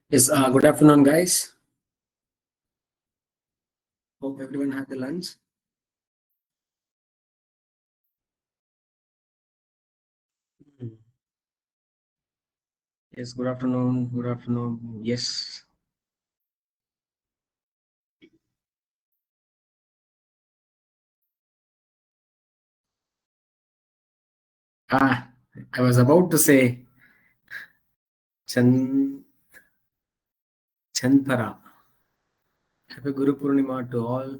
Yes, good afternoon, guys. Hope everyone had the lunch. Mm. Yes, good afternoon. Good afternoon. Yes. Ah, I was about to say Chan Chandpara. Happy Guru Purnima to all.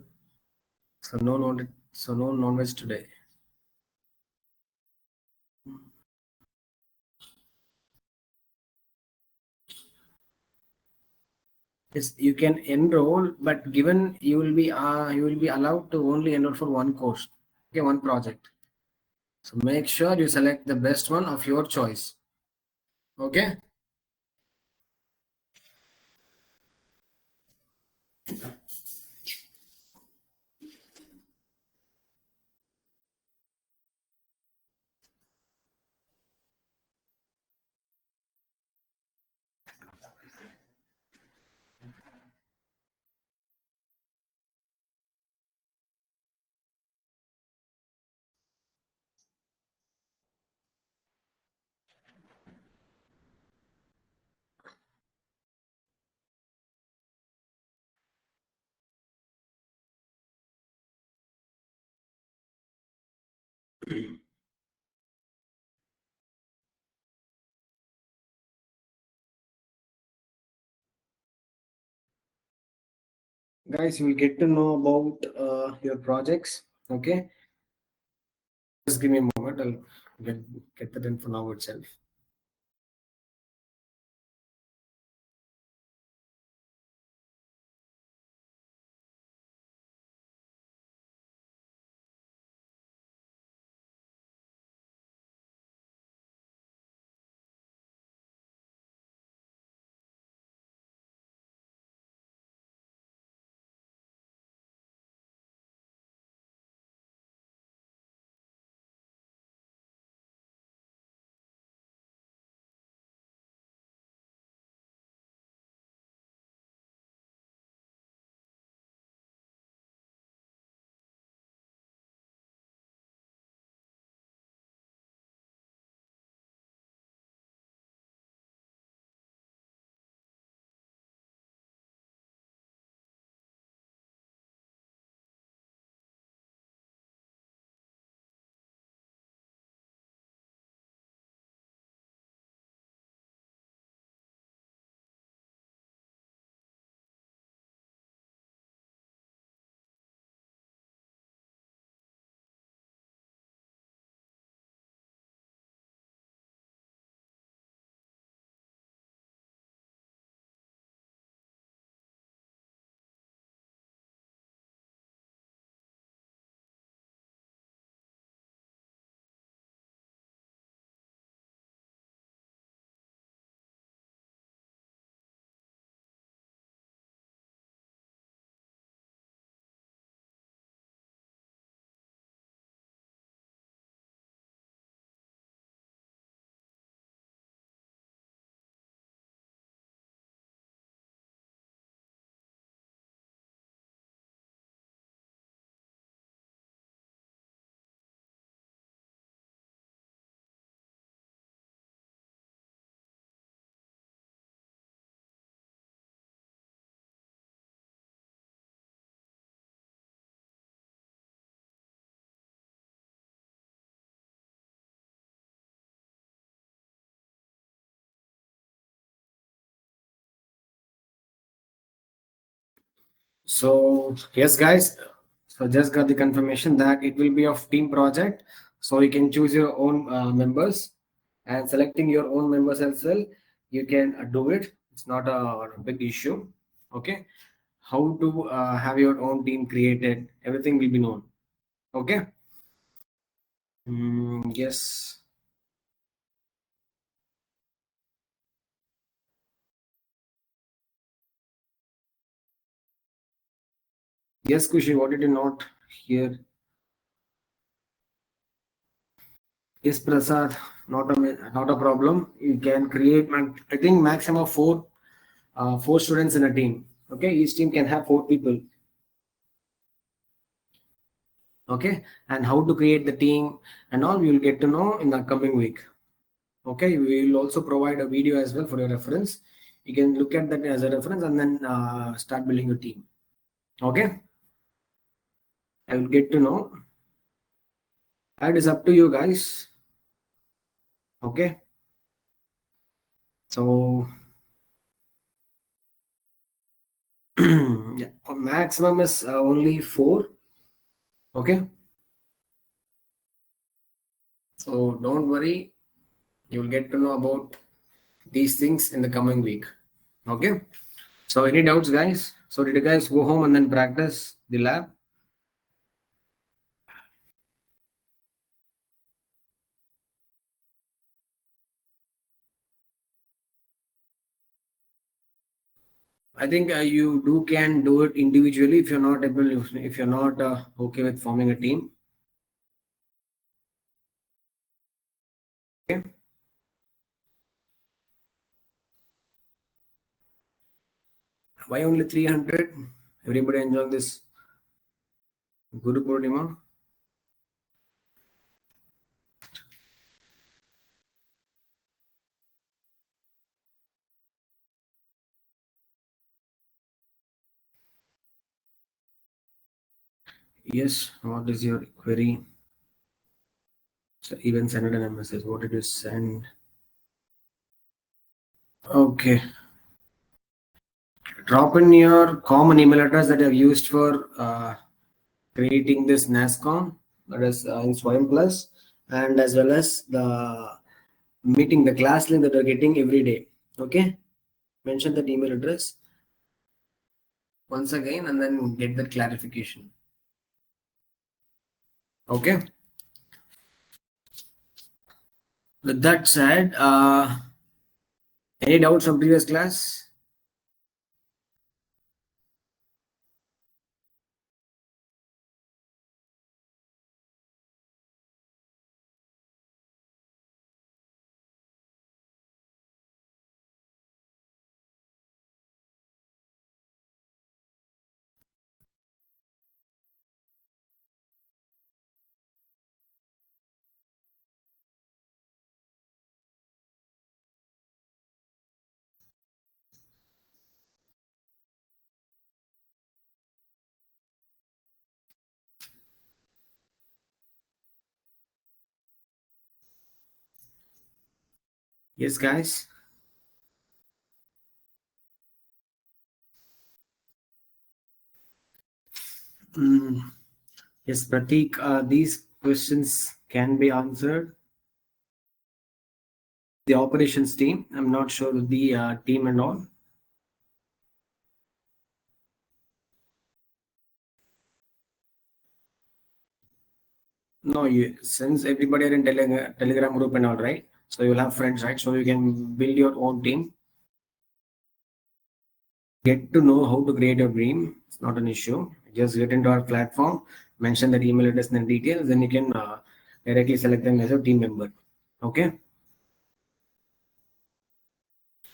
So no non-veg today. Yes, you can enroll, but given you will be allowed to only enroll for one course, okay, one project. So make sure you select the best one of your choice. Okay. Guys, you will get to know about your projects. Okay, just give me a moment. I'll get that info now itself. So yes, guys. So just got the confirmation that it will be of team project. So you can choose your own members and selecting your own members as well. You can do it. It's not a big issue. Okay. How to have your own team created? Everything will be known. Okay. Yes. Yes, Kushi, what did you not hear? Yes, Prasad, not a problem. You can create, I think, maximum of four four students in a team. Okay, each team can have four people. Okay, and how to create the team and all we will get to know in the coming week. Okay, we will also provide a video as well for your reference. You can look at that as a reference and then start building your team. Okay, I will get to know. That is up to you guys. Okay, so yeah, maximum is only four. Okay, so don't worry, you will get to know about these things in the coming week. Okay, so any doubts, guys? So did you guys go home and then practice the lab? I think you can do it individually if you're not able, if you're not okay with forming a team. Okay. Why only 300? Everybody enjoy this Guru Purnima. Yes. What is your query? So even send it a message. What did you send? Okay. Drop in your common email address that you have used for creating this NASCOM, that is in Swayam Plus, and as well as the meeting, the class link that you're getting every day. Okay. Mention that email address once again and then get that clarification. Okay. With that said, any doubts from previous class? Yes, guys. Yes, Pratik, these questions can be answered. The operations team, I'm not sure with the team and all. No, you, since everybody are in Telegram group and all, right? So you'll have friends, right? So you can build your own team. Get to know how to create your dream. It's not an issue. Just get into our platform, mention that email address and the details, then you can directly select them as a team member. Okay.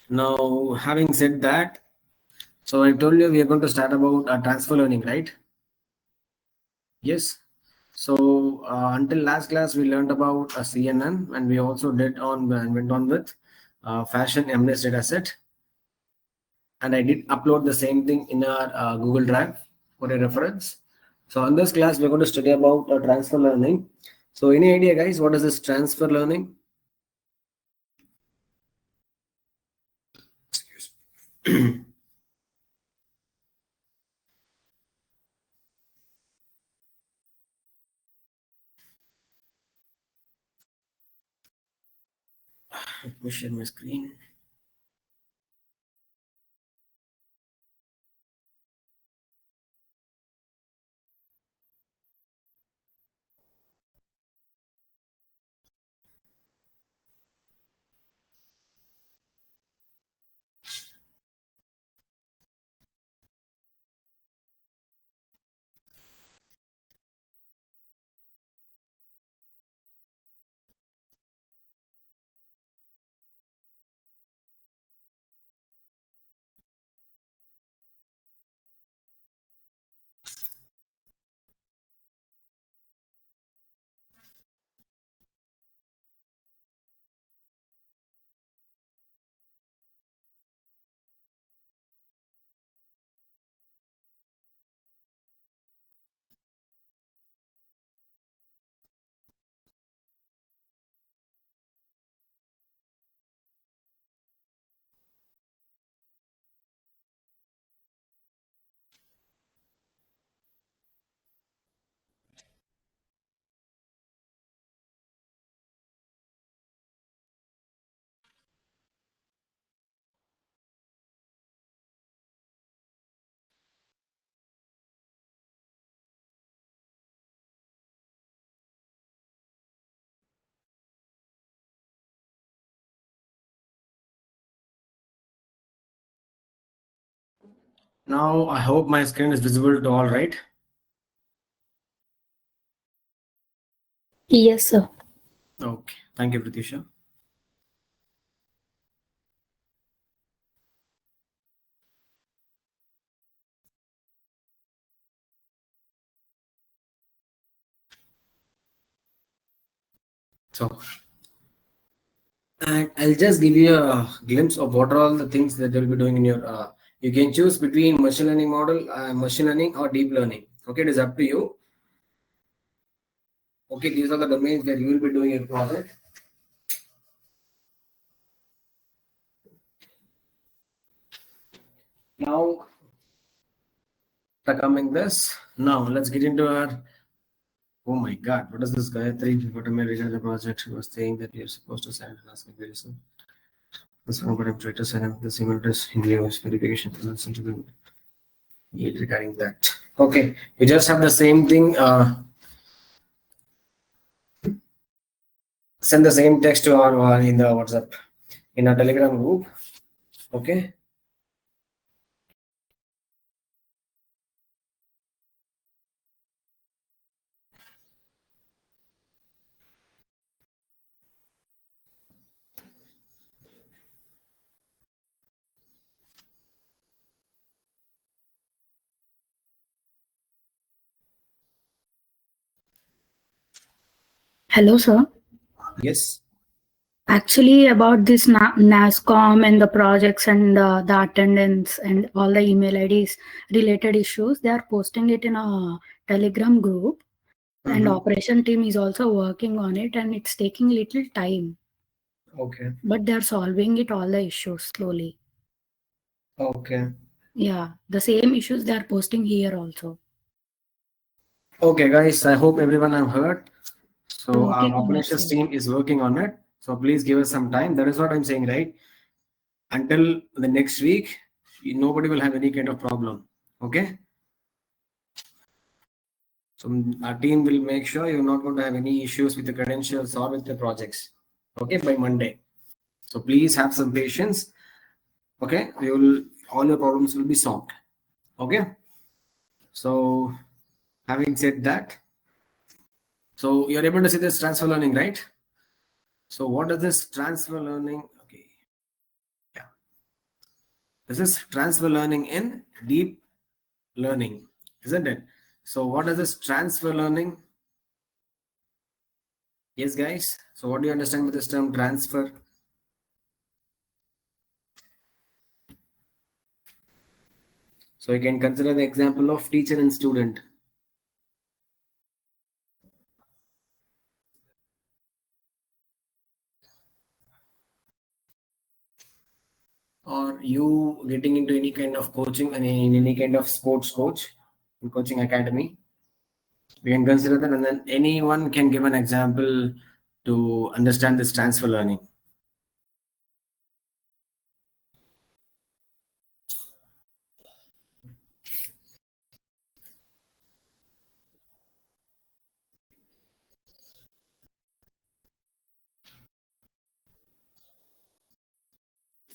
Now, having said that, so I told you we are going to start about transfer learning, right? Yes. So until last class, we learned about a CNN, and we also did on and went on with fashion MNES dataset. And I did upload the same thing in our Google Drive for a reference. So in this class, we're going to study about transfer learning. So any idea, guys, what is this transfer learning? Excuse me. Let me share my screen. Now, I hope my screen is visible to all, right? Yes, sir. Okay. Thank you, Pratisha. So, and I'll just give you a glimpse of what are all the things that they'll be doing in your. You can choose between machine learning model, machine learning, or deep learning. Okay, it is up to you. Okay, these are the domains where you will be doing your project. Now, the coming this. Now, let's get into our. Oh my God, what is this Gayatri? Regarding the project, she was saying that you're supposed to send us very soon. This one, but I'm trying to send up the email address in the verification into the need regarding that. Okay, you just have the same thing. Send the same text to our in the WhatsApp in our Telegram group. Okay. Hello, sir. Yes. Actually, about this NASCOM and the projects and the attendance and all the email IDs related issues, they are posting it in a Telegram group, and operation team is also working on it, and it's taking little time. Okay. But they are solving it all the issues slowly. Okay. Yeah, the same issues they are posting here also. Okay, guys. I hope everyone have heard. So Okay, our operations sir. team is working on it. So please give us some time. That is what I'm saying, right? Until the next week, nobody will have any kind of problem. Okay. So our team will make sure you're not going to have any issues with the credentials or with the projects. Okay, by Monday. So please have some patience. Okay, you will all your problems will be solved. Okay. So having said that, so you're able to see this transfer learning, right? So what is this transfer learning? Okay. Yeah. This is transfer learning in deep learning, isn't it? So what is this transfer learning? Yes, guys. So what do you understand with this term transfer? So you can consider the example of teacher and student. Or you getting into any kind of coaching and in any kind of sports coach in coaching academy. We can consider that, and then anyone can give an example to understand this transfer learning.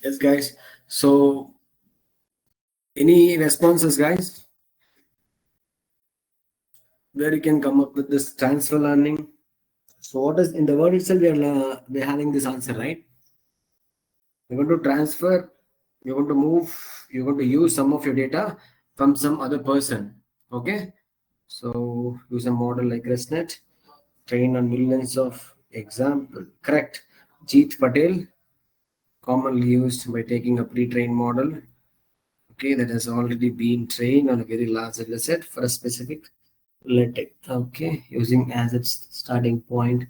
Yes, guys. So, any responses, guys? Where you can come up with this transfer learning? So, what is in the word itself? We're having this answer, right? You're going to transfer. You're going to move. You're going to use some of your data from some other person. Okay. So, use a model like ResNet, train on millions of example. Correct. Jeet Patel, commonly used by taking a pre-trained model, okay, that has already been trained on a very large data set for a specific latex, okay, using as its starting point,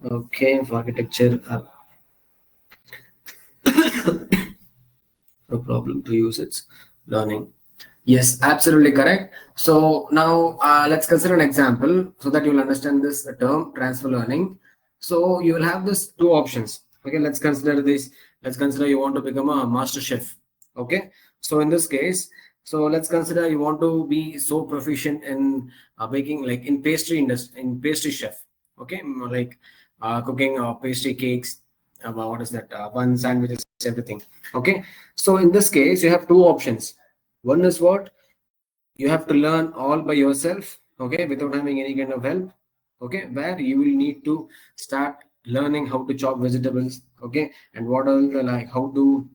okay, for architecture, no problem to use its learning. Yes, absolutely correct. So now let's consider an example so that you will understand this term transfer learning. So you will have this two options. Okay, let's consider this. Let's consider you want to become a master chef. Okay, so in this case, so let's consider you want to be so proficient in baking, like in pastry industry, in pastry chef. Okay, like cooking pastry cakes. What is that? Bun sandwiches, everything. Okay, so in this case, you have two options. One is what? You have to learn all by yourself, okay, without having any kind of help, okay, where you will need to start learning how to chop vegetables, okay, and what are the like how to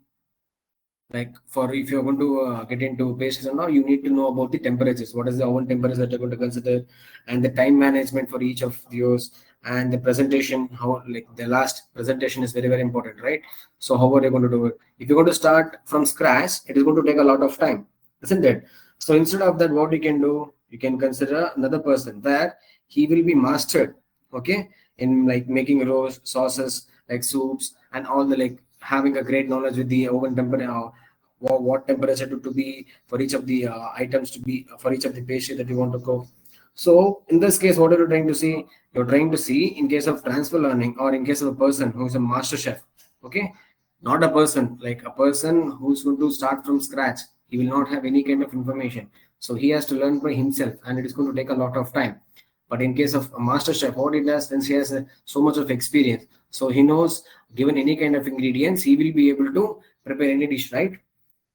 like for if you're going to get into pastries and all, you need to know about the temperatures. What is the oven temperature that you're going to consider, and the time management for each of yours, and the presentation. How like the last presentation is very very important, right? So how are you going to do it? If you're going to start from scratch, it is going to take a lot of time, isn't it? So instead of that, what you can do, you can consider another person where he will be mastered, okay, in like making roast sauces like soups and all the like having a great knowledge with the oven temperature, what temperature to be for each of the items to be for each of the pastry that you want to cook. So in this case, what are you trying to see? You're trying to see in case of transfer learning or in case of a person who is a master chef, okay, not a person like a person who's going to start from scratch. He will not have any kind of information, so he has to learn by himself, and it is going to take a lot of time. But in case of a master chef, what he does, since he has so much of experience, so he knows given any kind of ingredients, he will be able to prepare any dish, right?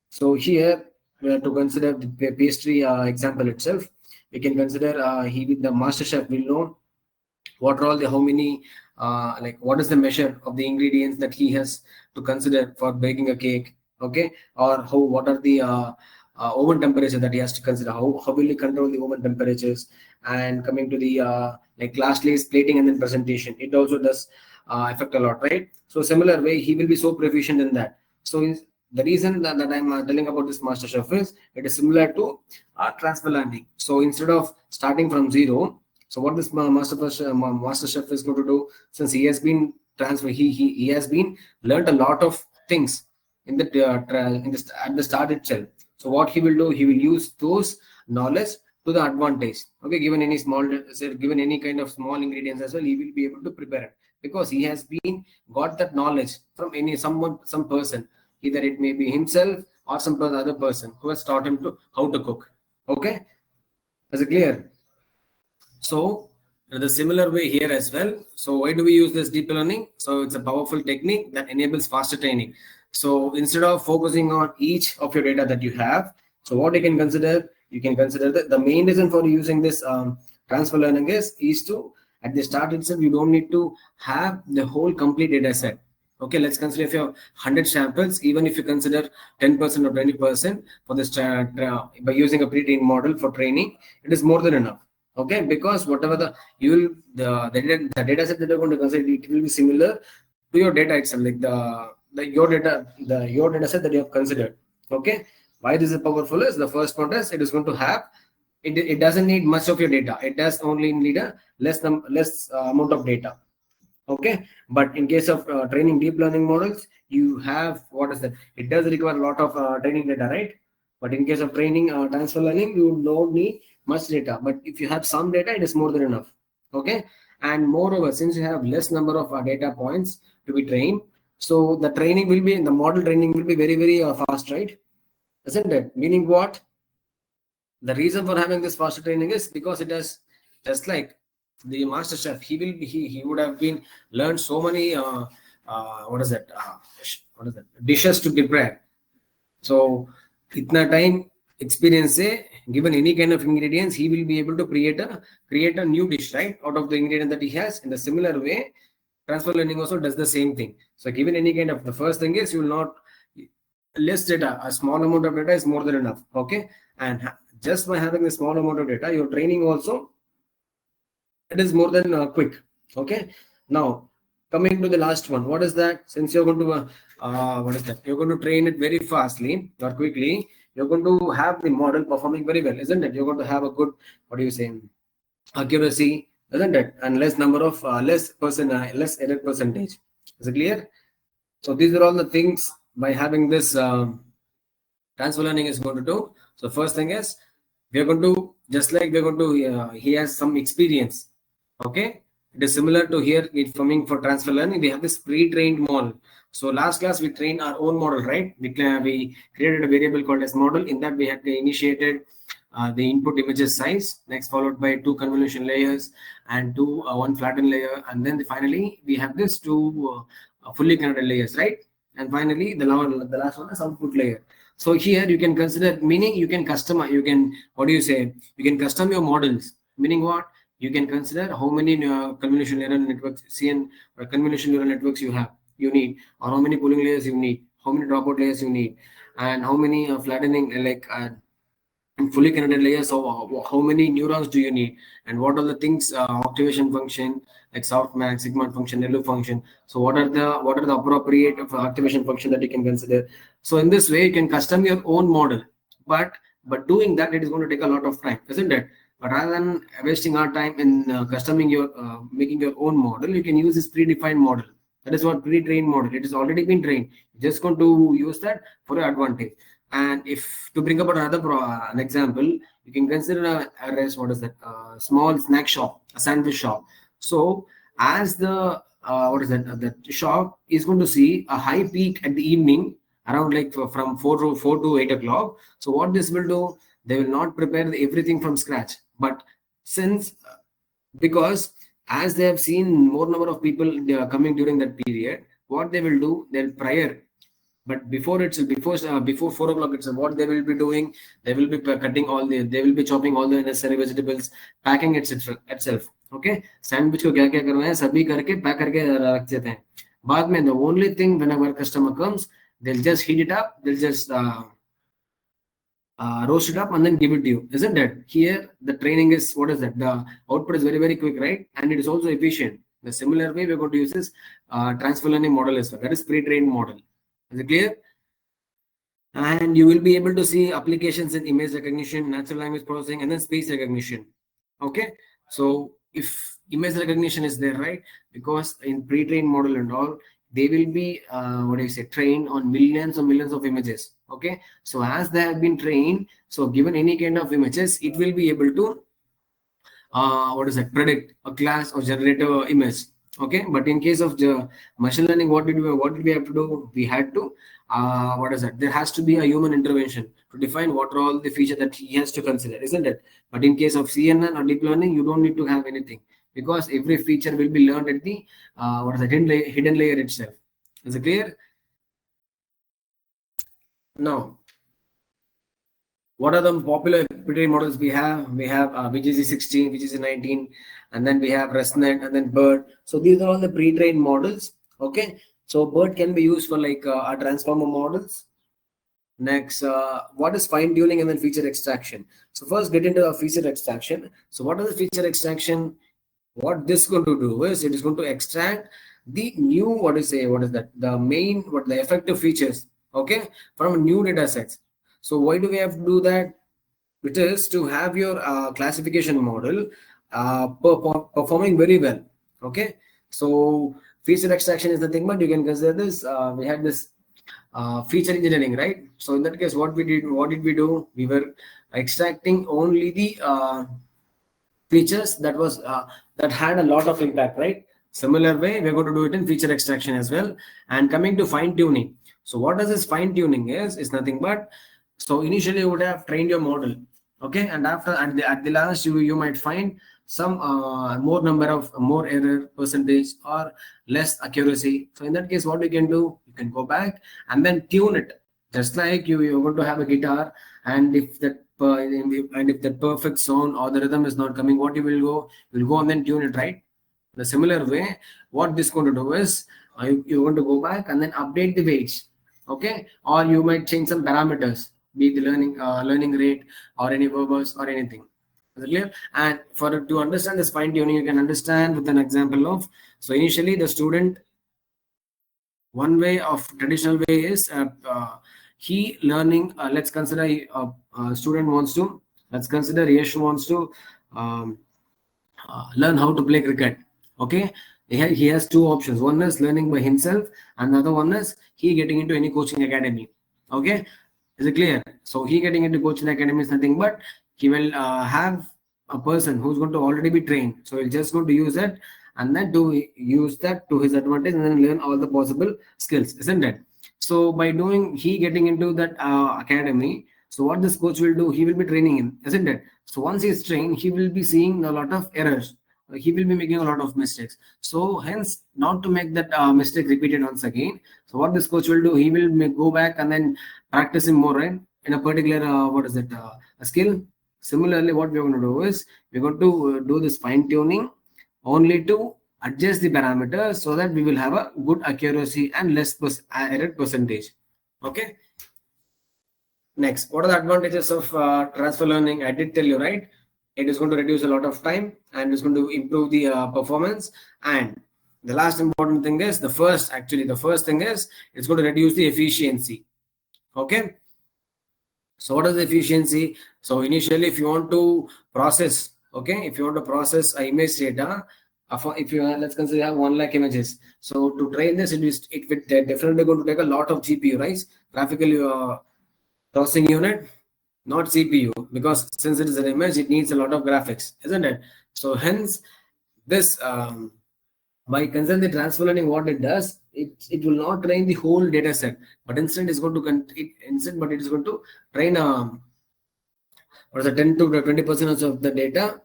So here, to consider the pastry example itself, we can consider the master chef will know what are all the how many like what is the measure of the ingredients that he has to consider for baking a cake, okay, or how what are the oven temperature that he has to consider, how will he control the oven temperatures. And coming to the like lastly is plating and then presentation, it also does affect a lot, right? So similar way he will be so proficient in that. So the reason that I'm telling about this master chef is it is similar to transfer learning. So instead of starting from zero, so what this master chef is going to do, since he has been transfer, he has been learned a lot of things in the at the start itself. So what he will do, he will use those knowledge to the advantage. Okay, given any given any kind of small ingredients as well, he will be able to prepare it because he has been got that knowledge from some person, either it may be himself or some other person who has taught him to how to cook. Okay, is it clear? So the similar way here as well. So why do we use this deep learning? So it's a powerful technique that enables faster training. So instead of focusing on each of your data that you have, so what you can consider that the main reason for using this transfer learning is to at the start itself, you don't need to have the whole complete data set. Okay, let's consider if you have 100 samples, even if you consider 10% or 20% for this by using a pre-trained model for training, it is more than enough. Okay, because whatever the data set that you're going to consider, it will be similar to your data itself, like your data set that you have considered. Okay, why this is powerful is the first point is it is going to have it doesn't need much of your data. It does only need a less amount of data. Okay, but in case of training deep learning models, you have what is that? It does require a lot of training data, right? But in case of training transfer learning, you don't need much data. But if you have some data, it is more than enough. Okay, and moreover, since you have less number of data points to be trained, so the training will be the model training will be very very fast, right? Isn't it? Meaning what? The reason for having this faster training is because it has just like the master chef, he would have been learned so many what is that dishes to prepare. So itna time experience se, given any kind of ingredients, he will be able to create a new dish, right, out of the ingredient that he has. In the similar way, transfer learning also does the same thing. So given any kind of, the first thing is you will not less data, a small amount of data is more than enough. Okay, and just by having a small amount of data, your training also it is more than quick. Okay, now coming to the last one, what is that? Since you're going to what is that? You're going to train it very fastly or quickly. You're going to have the model performing very well, isn't it? You're going to have a good, what do you say, accuracy, isn't it? And less number of less error percentage. Is it clear? So these are all the things by having this transfer learning is going to do. So first thing is we are going to just like we're going to he has some experience. Okay, it is similar to here it's coming for transfer learning. We have this pre-trained model. So last class we trained our own model, right? We created a variable called as model. In that we had initiated the input images size, next followed by 2 convolution layers and 1 flattened layer, and then finally we have this 2 fully connected layers, right? And finally, the last one is output layer. So here you can consider, meaning you can customize, you can, what do you say? You can custom your models. Meaning what? You can consider how many convolution neural networks, CN or convolution neural networks you need, or how many pooling layers you need, how many dropout layers you need, and how many flattening fully connected layers. So how many neurons do you need, and what are the things, activation function like softmax, sigma function, LU function. So what are the appropriate activation function that you can consider. So in this way you can custom your own model, but doing that, it is going to take a lot of time, isn't it? But rather than wasting our time in customing your making your own model, you can use this predefined model. That is what pre-trained model. It has already been trained. You're just going to use that for your advantage. And if to bring about an example, you can consider what is that? Small snack shop, a sandwich shop. So as the what is that? The shop is going to see a high peak at the evening around like from 4 to 8 o'clock. So what this will do, they will not prepare everything from scratch. But since because as they have seen more number of people they are coming during that period, what they will do, they'll prior. But before 4 o'clock itself, what they will be doing, they will be they will be chopping all the necessary vegetables, packing itself. Okay, sandwich को क्या क्या करना है सभी करके pack करके रख देते हैं. बाद में the only thing whenever customer comes, they'll just heat it up, they'll just roast it up and then give it to you, isn't it? Here the training is, what is that? The output is very, very quick, right? And it is also efficient. The similar way we're going to use this transfer learning model as well. That is pre-trained model. Is it clear? And you will be able to see applications in image recognition, natural language processing, and then speech recognition. Okay, so if image recognition is there, right? Because in pre-trained model and all, they will be trained on millions of images. Okay, so as they have been trained, so given any kind of images, it will be able to predict a class or generate an image. Okay, but in case of the machine learning, what did we have to do? We had to there has to be a human intervention to define what are all the features that he has to consider, isn't it? But in case of CNN or deep learning, you don't need to have anything, because every feature will be learned at the hidden layer itself. Is it clear? Now, what are the popular pre-trained models we have? We have VGC16, VGC19, and then we have ResNet, and then BERT. So these are all the pre-trained models. Okay, so BERT can be used for like our transformer models. Next, what is fine tuning and then feature extraction? So first get into a feature extraction. So what is the feature extraction? What this is going to do is it is going to extract the new the effective features, okay, from new data sets. So why do we have to do that? It is to have your classification model performing very well. Okay, so feature extraction is the thing, but you can consider this. We had this feature engineering, right? So in that case, what did we do? We were extracting only the features that had a lot of impact, right? Similar way, we're going to do it in feature extraction as well. And coming to fine tuning. So what does this fine tuning is? It's nothing but, so initially you would have trained your model, okay, and after at the last you might find some more error percentage or less accuracy. So in that case, what you can do, you can go back and then tune it, just like you're going to have a guitar, and if that perfect sound or the rhythm is not coming, what you'll go and then tune it, right? The similar way, what this is going to do is you're going to go back and then update the weights, okay, or you might change some parameters, be it the learning rate or any verbose or anything. Is it clear? And to understand this fine tuning, you can understand with an example of, so initially the student, one way of traditional way is he learning. Let's consider a student wants to. Let's consider Yesh wants to learn how to play cricket. Okay, he has two options. One is learning by himself, and the other one is he getting into any coaching academy. Okay, is it clear? So he getting into coaching academy is nothing but he will have a person who's going to already be trained. So he's just going to use that and then use that to his advantage and then learn all the possible skills, isn't it? So by getting into that academy, so what this coach will do, he will be training him, isn't it? So once he's trained, he will be seeing a lot of errors. he will be making a lot of mistakes. So hence, not to make that mistake repeated once again. So what this coach will do, he will go back and then practice him more, right, in a particular what is it a skill. Similarly, what we're going to do is we're going to do this fine tuning only to adjust the parameters so that we will have a good accuracy and less error percentage. Okay. Next, what are the advantages of transfer learning? I did tell you, right? It is going to reduce a lot of time and it's going to improve the performance. And the last important thing is the first thing is it's going to reduce the efficiency. Okay. So what is the efficiency? So initially, if you want to process, okay, if you want to process a image data, if you let's consider you have 1 lakh images. So to train this, it will definitely going to take a lot of GPU, right? Graphical processing unit, not CPU, because since it is an image, it needs a lot of graphics, isn't it? So hence, this by considering the transfer learning, what it does, it will not train the whole data set, but instead it's going to it is going to train what is the 10 to 20% of the data.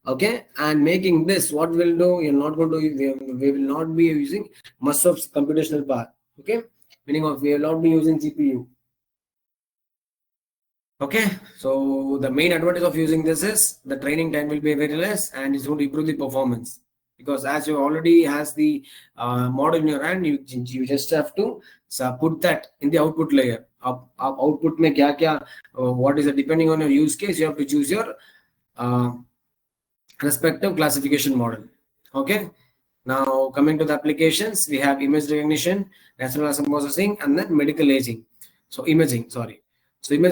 Okay, and making this, what we'll do, you're not going to we will not be using much of computational power. Okay, meaning of we will not be using GPU. Okay, so the main advantage of using this is the training time will be very less and it's going to improve the performance, because as you already has the model in your hand, you just have to put that in the output layer. Output mein kya what is it, depending on your use case, you have to choose your respective classification model. Okay, now coming to the applications, we have image recognition, natural language processing, and then medical imaging. So image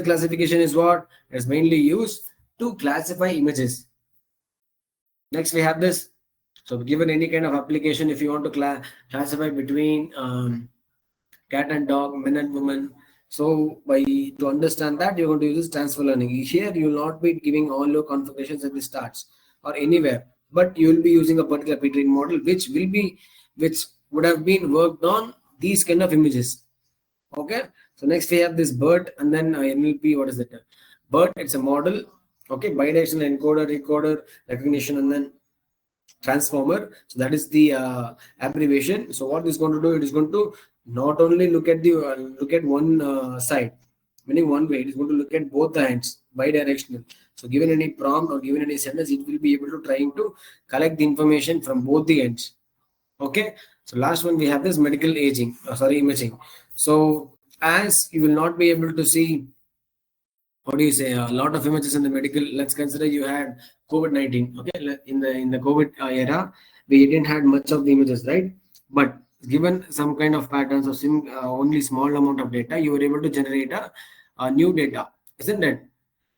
classification is what is mainly used to classify images. Next, we have this. So given any kind of application, if you want to classify between cat and dog, men and women, so to understand that, you're going to use transfer learning. Here, you will not be giving all your configurations at the starts or anywhere, but you will be using a particular pre-trained model, which would have been worked on these kind of images. Okay, so next we have this BERT and then NLP. What is it? BERT, it's a model. Okay, bidirectional encoder, recorder, recognition, and then transformer. So that is the abbreviation. So what it's going to do, it is going to not only look at one side, meaning one way. It is going to look at both the ends, bidirectional. So given any prompt or given any sentence, it will be able to trying to collect the information from both the ends. Okay, so last one we have this medical imaging. So as you will not be able to see, what do you say, a lot of images in the medical. Let's consider you had COVID-19. Okay, in the COVID era, we didn't have much of the images, right? But given some kind of patterns or only small amount of data, you were able to generate a new data, isn't it?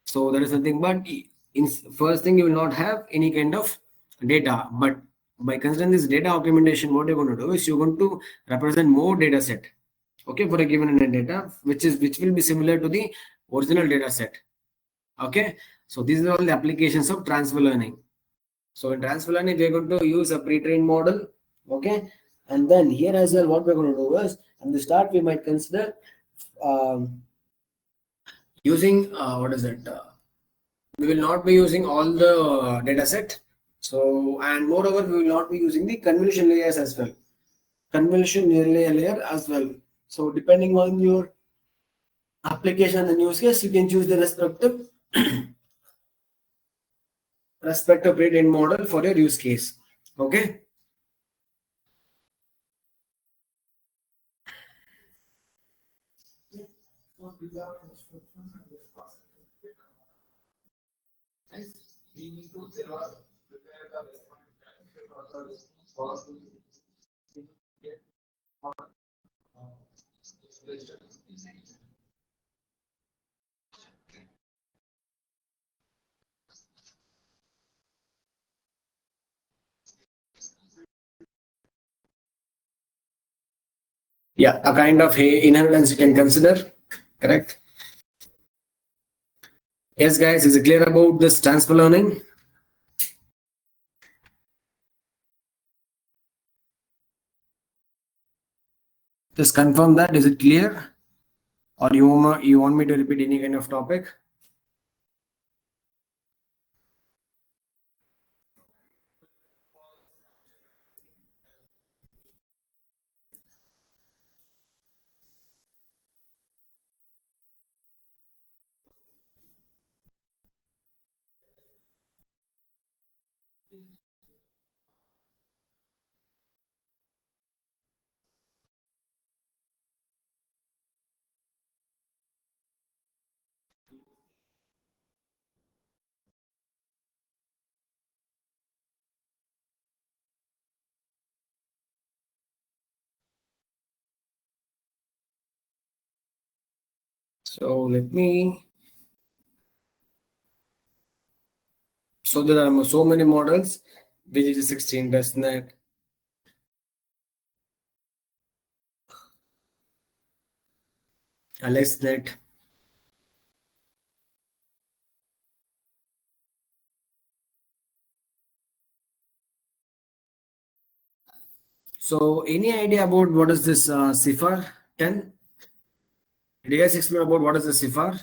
So that is something. But in first thing, you will not have any kind of data, but by considering this data augmentation, what you're going to do is you're going to represent more data set, okay, for a given data, which will be similar to the original data set. Okay, so these are all the applications of transfer learning. So in transfer learning, we're going to use a pre-trained model. Okay, and then here as well, what we're going to do is, at the start, we might consider using we will not be using all the data set. So, and moreover, we will not be using the convolution layers as well. Convolution layer as well. So, depending on your application and use case, you can choose the respective pre-trained model for your use case. Okay. Yeah, a kind of inheritance you can consider, correct? Yes, guys, is it clear about this transfer learning? Just confirm that. Is it clear? Or you want me to repeat any kind of topic? So let me. So there are so many models. VGG16, testnet, AlexNet. So any idea about what is this CIFAR 10? Did you guys explain about what is the CIFAR?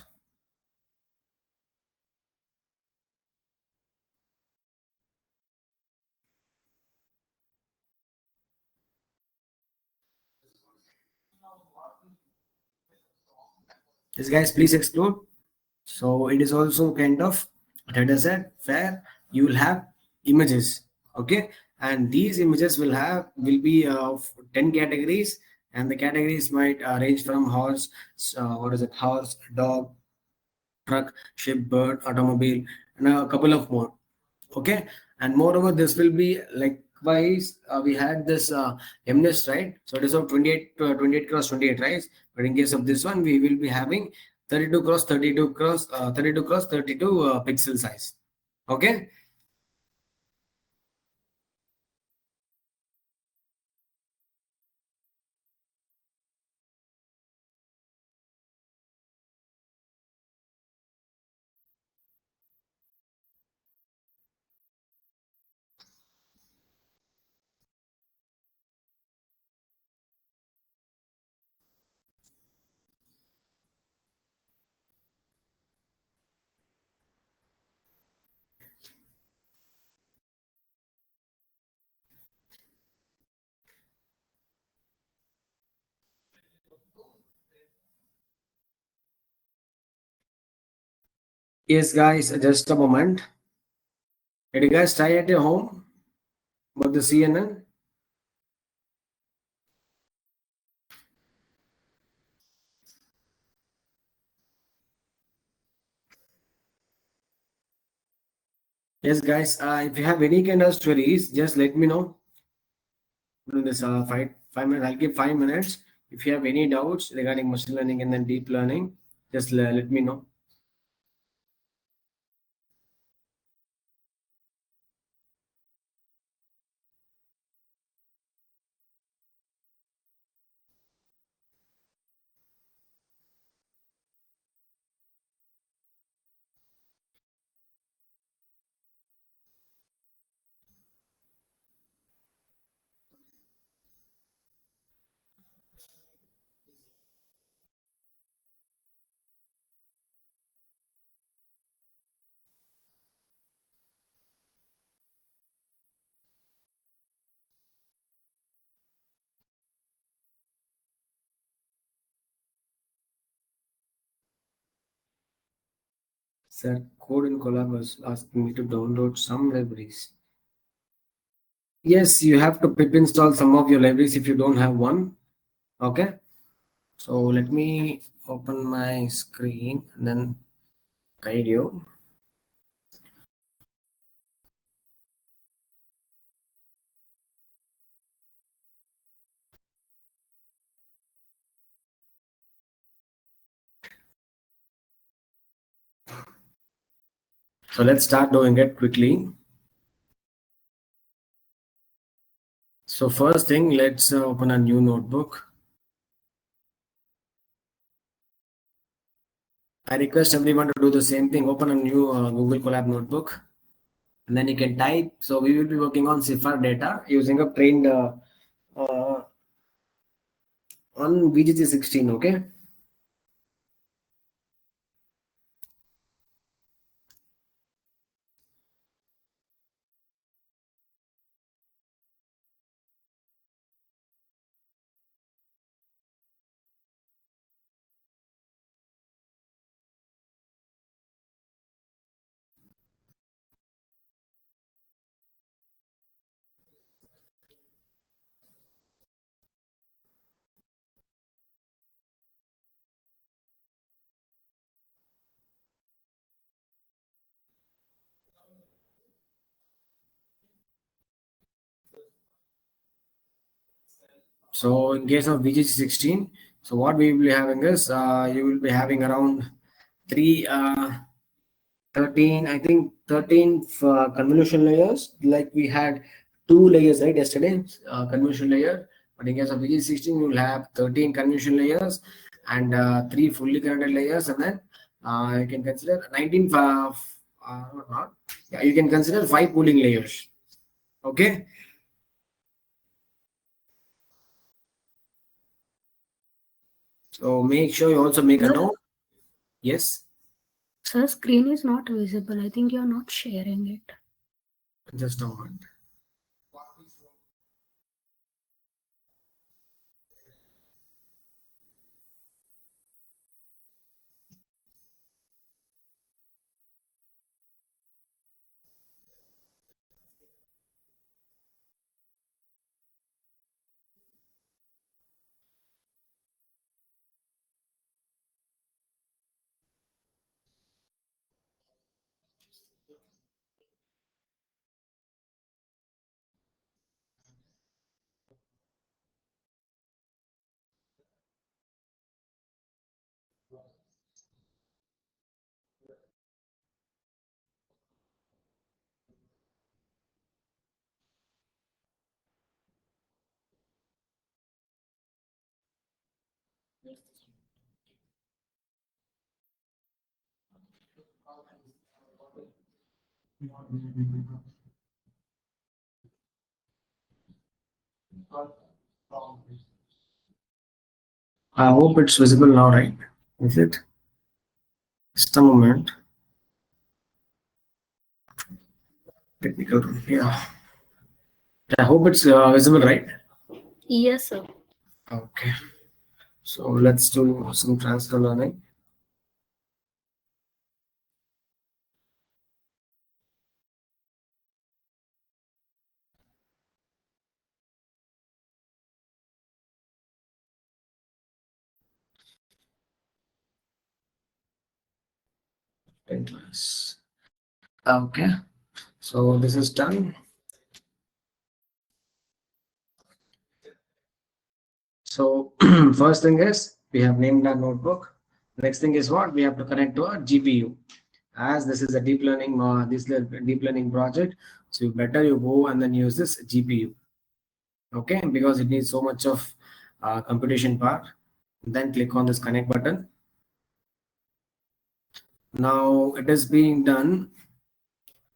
Yes, guys, please explore. So it is also kind of data set where you will have images, okay, and these images will be of 10 categories, and the categories might range from horse, what is it, horse, dog, truck, ship, bird, automobile, and a couple of more. Okay, and moreover, this will be likewise. We had this MNES, right? So it is of 28 cross 28, right? But in case of this one, we will be having 32 cross 32 cross 32 cross 32 pixel size. Okay. Yes, guys, just a moment. Did you guys try at your home with the CNN? Yes, guys. If you have any kind of stories, just let me know. In this 5 minutes, I'll give 5 minutes. If you have any doubts regarding machine learning and then deep learning, just let me know. Sir, Code in Collab was asking me to download some libraries. Yes, you have to pip install some of your libraries if you don't have one. Okay. So let me open my screen and then guide you. So let's start doing it quickly. So first thing, let's open a new notebook. I request everyone to do the same thing. Open a new Google Colab notebook, and then you can type. So we will be working on CIFAR data using a trained uh, on VGG16. Okay. So in case of VGC16, So what we will be having is you will be having around 13, I think 13 convolution layers. Like we had 2 layers right yesterday, convolution layer. But in case of VG16, you will have 13 convolution layers and 3 fully connected layers, and then you can consider 19. Not, yeah, you can consider 5 pooling layers. Okay. So make sure you also make a note. Yes. Sir, screen is not visible. I think you're not sharing it. Just a moment. I hope it's visible now, right? Is it? Just a moment. Technical. Yeah. I hope it's visible, right? Yes, sir. Okay. So let's do some transfer learning. Class. Okay. So this is done. So first thing is we have named our notebook. Next thing is what we have to connect to our GPU. As this is a deep learning deep learning project, so you better you go and then use this GPU. Okay, because it needs so much of computation power. Then click on this connect button. Now it is being done.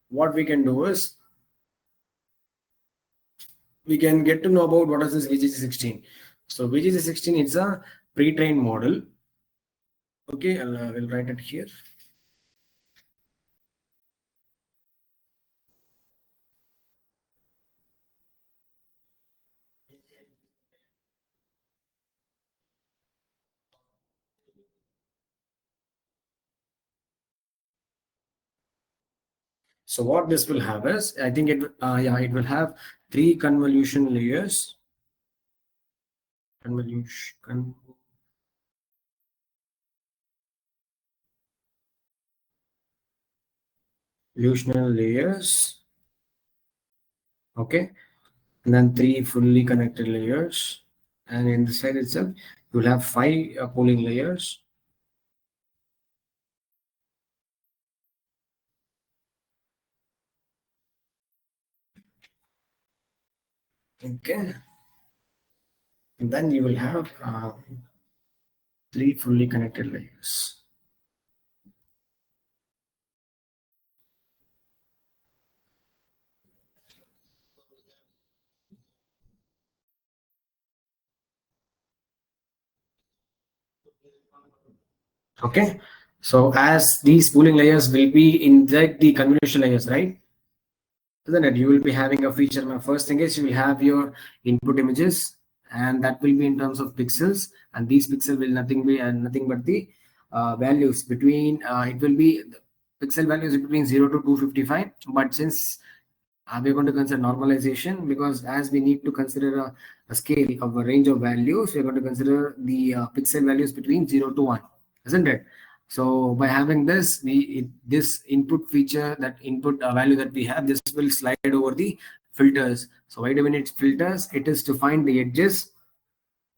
What we can do is we can get to know about what is this VGC16. So VGC16 is a pre-trained model. Okay, we'll write it here. So what this will have is, I think it will have 3 convolution layers. Convolutional layers. Okay, and then 3 fully connected layers, and in the side itself you will have 5 pooling layers. Okay, and then you will have 3 fully connected layers. Okay, so as these pooling layers will be inside the convolution layers, right? Isn't it? You will be having a feature. My first thing is you will have your input images, and that will be in terms of pixels, and these pixels will nothing but the values between it will be pixel values between 0 to 255. But since we're going to consider normalization, because as we need to consider a scale of a range of values, we're going to consider the pixel values between 0 to 1, isn't it? So by having this, this input feature, that input value that we have, this will slide over the filters. So why do we need filters? It is to find the edges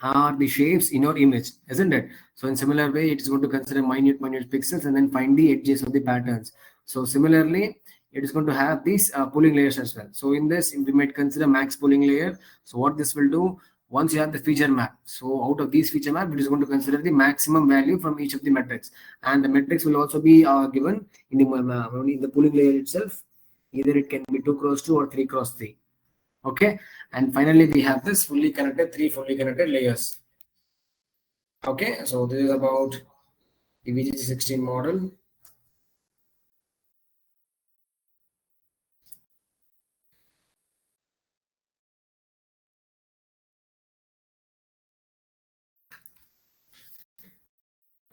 are the shapes in your image, isn't it? So in similar way, it is going to consider minute pixels and then find the edges of the patterns. So similarly, it is going to have these pooling layers as well. So in this, we might consider max pooling layer. So what this will do, once you have the feature map, so out of these feature map, it is going to consider the maximum value from each of the metrics, and the metrics will also be given in the pooling layer itself. Either it can be 2 cross 2 or 3 cross 3. Okay, and finally we have this three fully connected layers. Okay, so this is about the VGG16 model.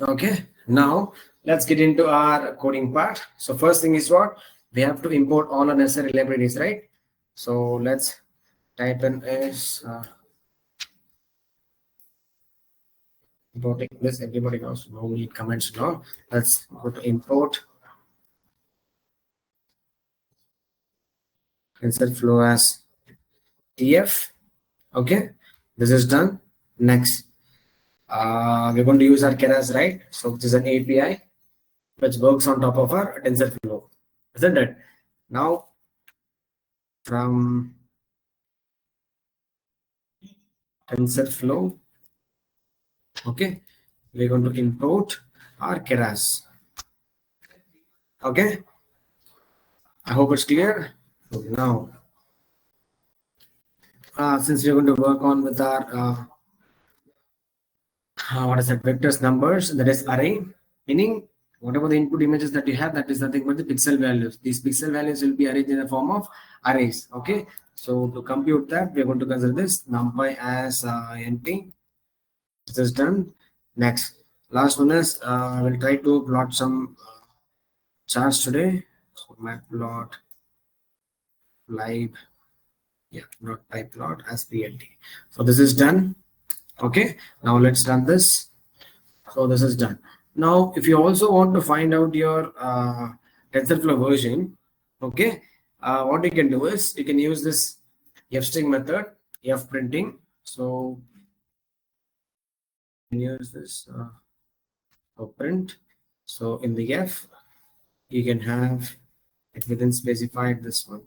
Okay, now let's get into our coding part. So first thing is what? We have to import all our necessary libraries, right? So let's type in as importing this. Everybody knows, no need comments now. Let's go to import TensorFlow as TF. Okay, this is done. Next, we're going to use our Keras, right? So this is an API which works on top of our TensorFlow, isn't it? Now, from TensorFlow, okay, we're going to import our Keras. Okay, I hope it's clear. So now, since we're going to work on with our what is that, vectors numbers, that is array, meaning whatever the input images that you have, that is nothing but the pixel values. These pixel values will be arranged in the form of arrays. Okay, so to compute that, we're going to consider this numpy as np. This is done. Next, last one is we'll try to plot some charts today. So matplot live, yeah, not pyplot as plt. So this is done. Okay, now let's run this. So this is done. Now, if you also want to find out your TensorFlow version, okay, what you can do is you can use this fstring method, fprinting. So you can use this for print. So in the f, you can have it within specified this one,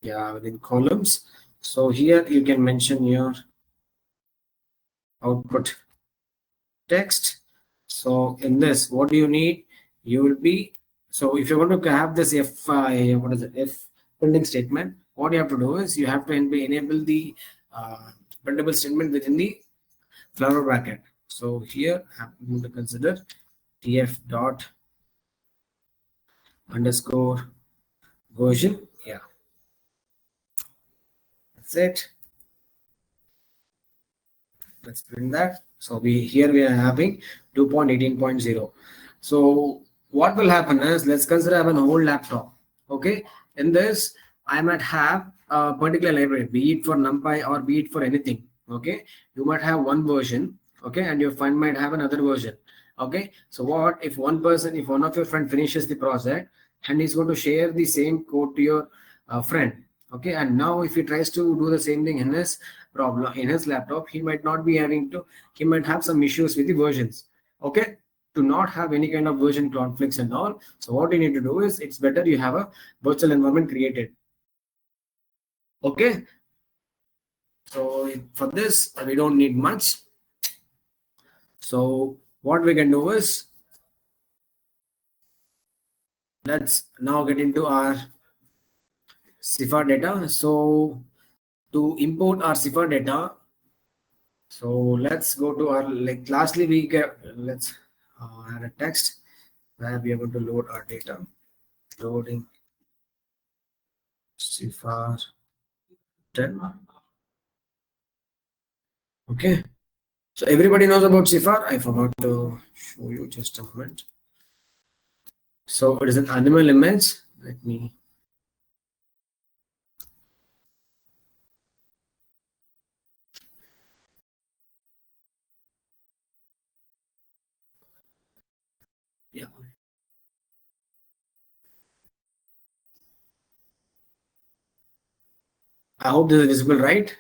yeah, within columns. So here you can mention your output text. So in this, what do you need? You will be, so if you want to have this what is it, f printing statement, what you have to do is you have to enable the printable statement within the flower bracket. So here I'm going to consider tf dot underscore version. Yeah, that's it. Let's print that. So we are having 2.18.0. So what will happen is, let's consider I have an old laptop. Okay, in this I might have a particular library, be it for NumPy or be it for anything. Okay, you might have one version. Okay, and your friend might have another version. Okay, so what if one of your friend finishes the project and he's going to share the same code to your friend? Okay, and now if he tries to do the same thing in his laptop, he might have some issues with the versions. Okay, to not have any kind of version conflicts and all, so what you need to do is, it's better you have a virtual environment created. Okay, so for this we don't need much. So what we can do is, let's now get into our CIFAR data. So to import our CIFAR data, so let's go to our, lastly let's add a text where we are going to load our data. Loading CIFAR 10. Okay, so everybody knows about CIFAR. I forgot to show you, just a moment. So it is an animal image. Let me, yeah. I hope this is visible, right?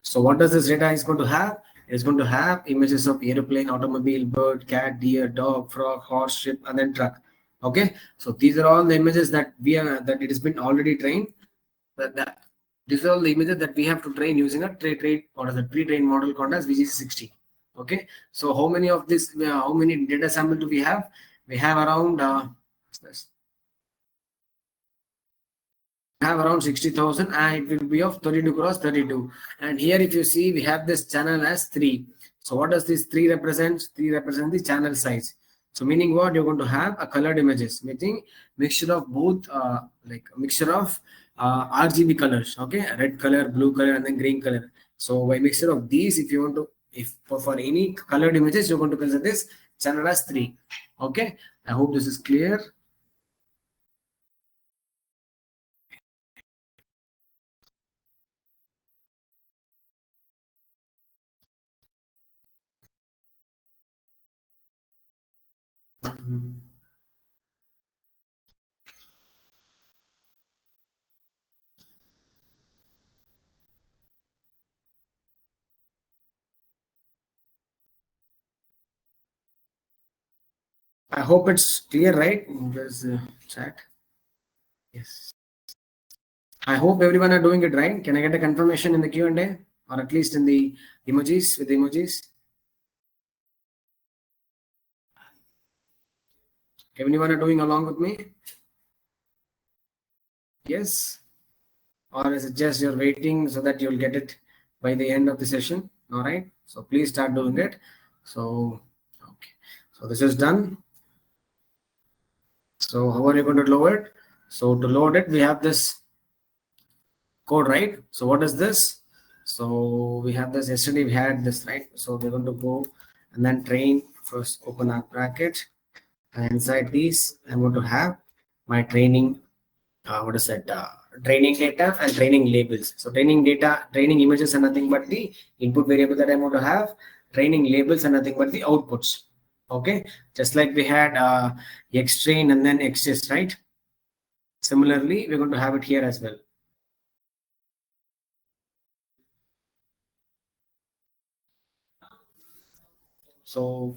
So what does this data is going to have? It's going to have images of airplane, automobile, bird, cat, deer, dog, frog, horse, ship, and then truck. Okay, so these are all the images that that it has been already trained. These are all the images that we have to train using a pre-trained model called as VGC60. Okay, so how many of this? How many data sample do we have? We have around. Have around 60,000 and it will be of 32 cross 32. And here if you see we have this channel as 3. So what does this 3 represent? 3 represent the channel size. So meaning what? You're going to have a colored images, meaning mixture of both like a mixture of RGB colors, okay, red color, blue color, and then green color. So by mixture of these, if you want to, if for any colored images, you're going to consider this channel as 3. Okay, I hope this is clear. I hope it's clear, right? There's chat. Yes. I hope everyone are doing it right. Can I get a confirmation in the Q&A or at least in the emojis with the emojis? Everyone are doing along with me? Yes. Or is it just you're waiting so that you'll get it by the end of the session? All right. So please start doing it. So, okay. So this is done. So how are you going to load it? So to load it, we have this code, right? So what is this? So we have this, yesterday we had this, right? So we're going to go and then train, first open our bracket, and inside these I'm going to have my training, what is that, training data and training labels. So training data, training images are nothing but the input variable that I'm going to have. Training labels are nothing but the outputs. Okay, just like we had xtrain and then xtest, right? Similarly, we're going to have it here as well. So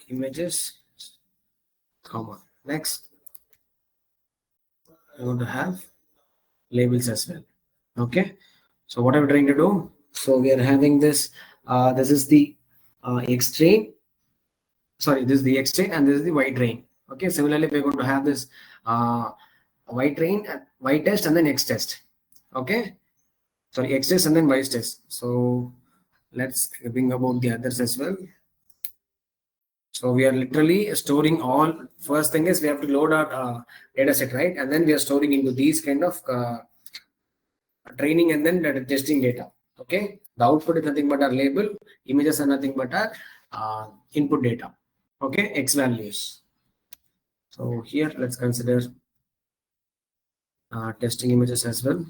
images, comma, next we're going to have labels as well. Okay, so what are we trying to do? So we are having this, this is the xtrain, sorry, this is the xtrain and this is the ytrain. Okay, similarly we're going to have this ytrain, ytest and then xtest. Okay, sorry, xtest and then ytest. So let's bring about the others as well. So we are literally storing all, first thing is we have to load our data set, right? And then we are storing into these kind of training and then testing data. Okay, the output is nothing but our label, images are nothing but our input data. Okay, x values. So here let's consider testing images as well.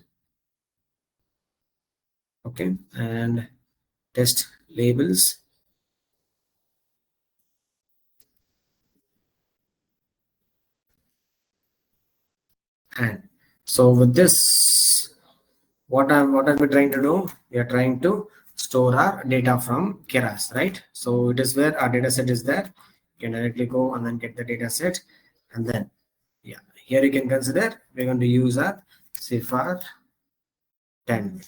Okay, and test labels. And so with this, what are we trying to do? We are trying to store our data from Keras, right? So it is where our data set is there. You can directly go and then get the data set, and then yeah, here you can consider we're going to use our CIFAR 10.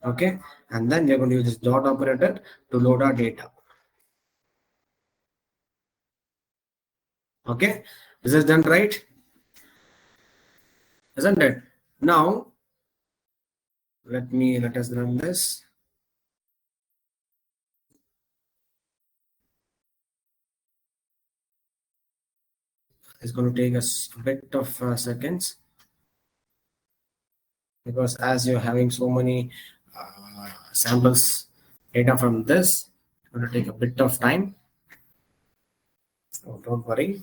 Okay, and then we're going to use this dot operator to load our data. Okay, this is done, right? Isn't it? Now let us run this. It's going to take us a bit of seconds, because as you're having so many samples data from this, it's going to take a bit of time. So don't worry.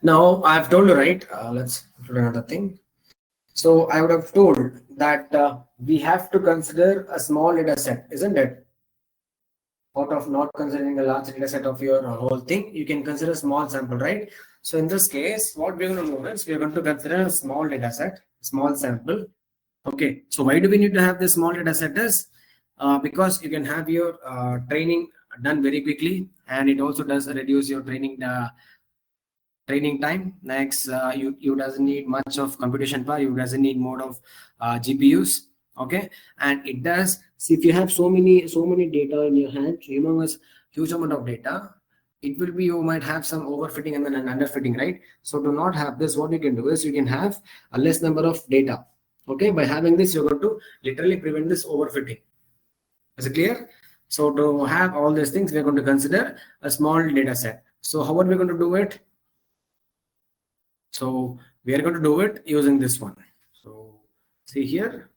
Now I've told you, right? Let's do another thing. So I would have told that we have to consider a small data set, isn't it? Out of not considering a large data set of your whole thing, you can consider a small sample, right? So in this case, what we're going to do is we're going to consider a small data set, small sample. Okay, so why do we need to have this small data set is because you can have your training done very quickly, and it also does reduce your training time. Next, you doesn't need much of computation power, you doesn't need more of GPUs. Okay, and it does. See, if you have so many data in your hand, humongous huge amount of data, it will be, you might have some overfitting and then an underfitting, right? So to not have this, what you can do is you can have a less number of data. Okay, by having this, you're going to literally prevent this overfitting. Is it clear? So to have all these things, we're going to consider a small data set. So how are we going to do it? So we are going to do it using this one. So see here.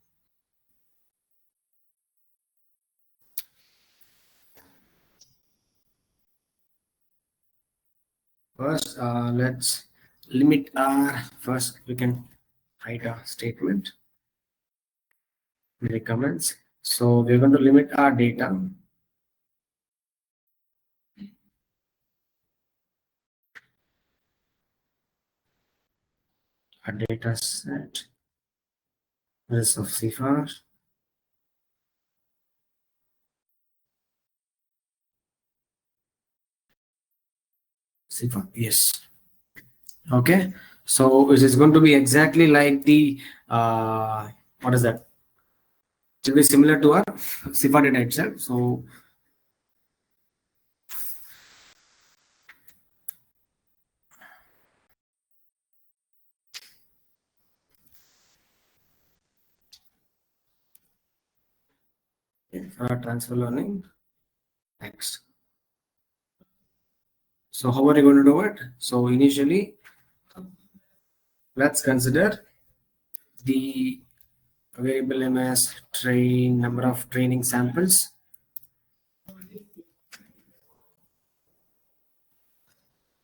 First, let's limit our, first we can write a statement, make comments. So we're going to limit our data. A data set is of CIFAR. CIFAR, yes. Okay, so it is going to be exactly like the what is that? It will be similar to our CIFAR data itself. So transfer learning. Next. So how are you going to do it? So initially, let's consider the variable MS train number of training samples.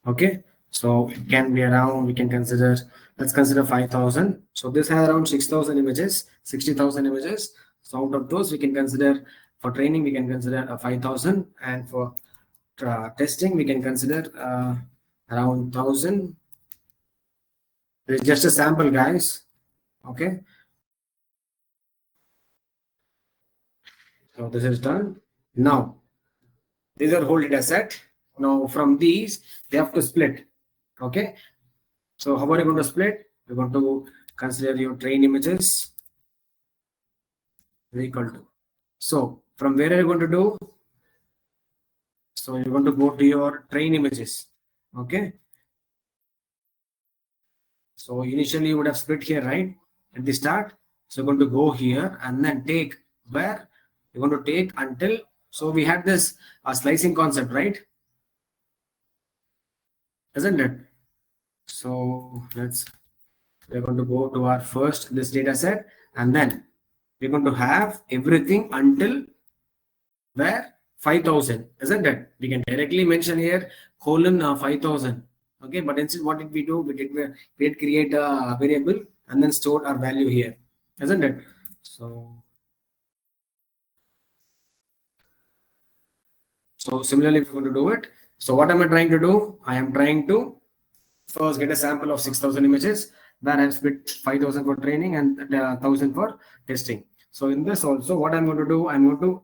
Okay, so it can be around, we can consider, let's consider 5,000. So this has around 6,000 images, 60,000 images. So out of those, we can consider, for training, we can consider 5,000, and for testing, we can consider around 1,000. It's just a sample, guys. Okay. So this is done. Now, these are whole data set. Now from these, they have to split. Okay. So how are you going to split? You're going to consider your train images equal to. So from where are you going to do? So you're going to go to your train images. Okay. So initially you would have split here, right? At the start. So you're going to go here and then take where you're going to take until. So we had this slicing concept, right? Isn't it? So we're going to go to our first this data set, and then we're going to have everything until where 5,000, isn't it? We can directly mention here colon 5,000. Okay, but instead what did we do? We did create a variable and then stored our value here, isn't it? So similarly we're going to do it. So what am I trying to do? I am trying to first get a sample of 6,000 images, where I've split 5,000 for training and 1,000 for testing. So in this also, what I'm going to do, I'm going to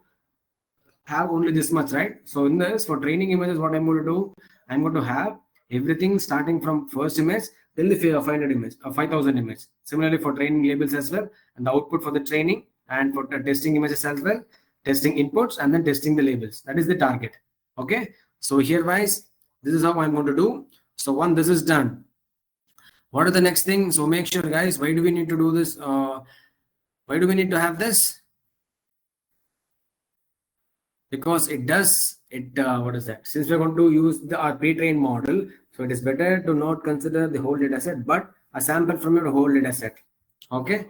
have only this much, right? So in this, for training images, what I'm going to do, I'm going to have everything starting from first image till the 500 image, 5,000 image. Similarly for training labels as well, and the output for the training, and for testing images as well, testing inputs, and then testing the labels. That is the target. Okay. So herewise, this is how I'm going to do. So one, this is done. What are the next thing? So make sure, guys, why do we need to do this? Why do we need to have this? Because it does it. What is that? Since we're going to use our pre-trained model, so it is better to not consider the whole data set, but a sample from your whole data set. Okay.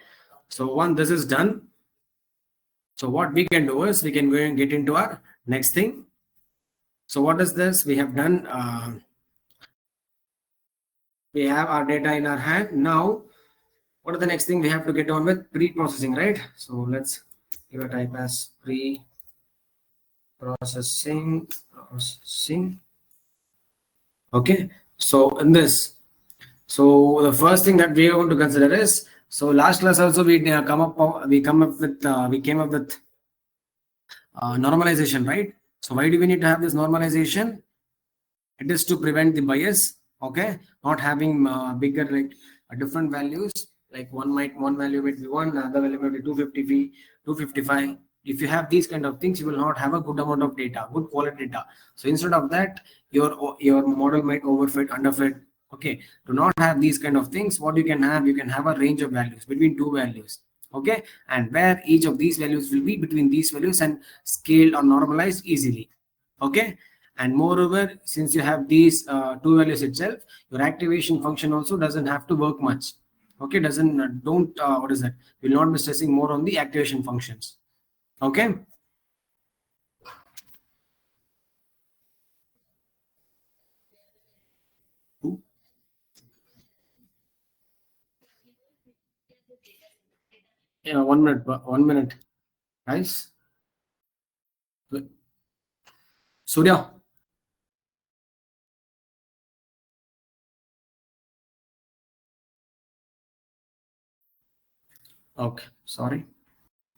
So one, this is done. So what we can do is we can go and get into our next thing. So what is this? We have done. We have our data in our hand. Now, what are the next thing we have to get on with? Pre-processing, right? So let's give a type as pre-processing. Okay. So in this, so the first thing that we are going to consider is, So last class also we came up with normalization, right? So why do we need to have this normalization? It is to prevent the bias, okay? Not having bigger like different values, like one value might be 1, another value might be 250, 255. If you have these kind of things, you will not have a good amount of data, good quality data. So instead of that, your model might overfit, underfit. Okay, to not have these kind of things, what you can have a range of values between two values. Okay, and where each of these values will be between these values and scaled or normalized easily. Okay, and moreover, since you have these two values itself, your activation function also doesn't have to work much. Okay, doesn't don't what is that? Will not be stressing more on the activation functions. Okay. Yeah, 1 minute, 1 minute, guys. Surya. Okay, sorry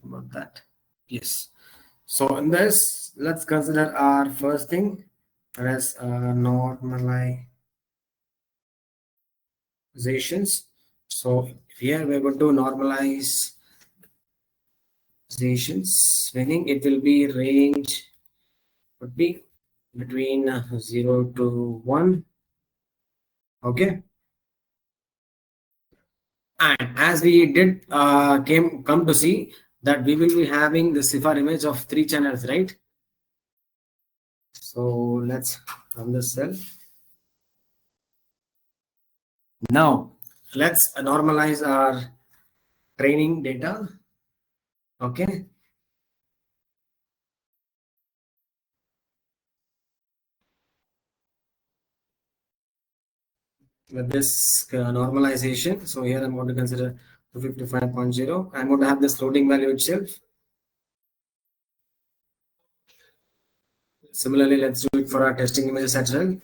about that. Yes. So in this, let's consider our first thing as normalizations. So here we're going to normalize meaning it will be range would be between 0 to 1. Okay, and as we did come to see that we will be having the CIFAR image of 3 channels, right? So let's run this cell. Now let's normalize our training data. Okay, with this normalization, so here I'm going to consider 255.0. I'm going to have this floating value itself. Similarly, let's do it for our testing images as well.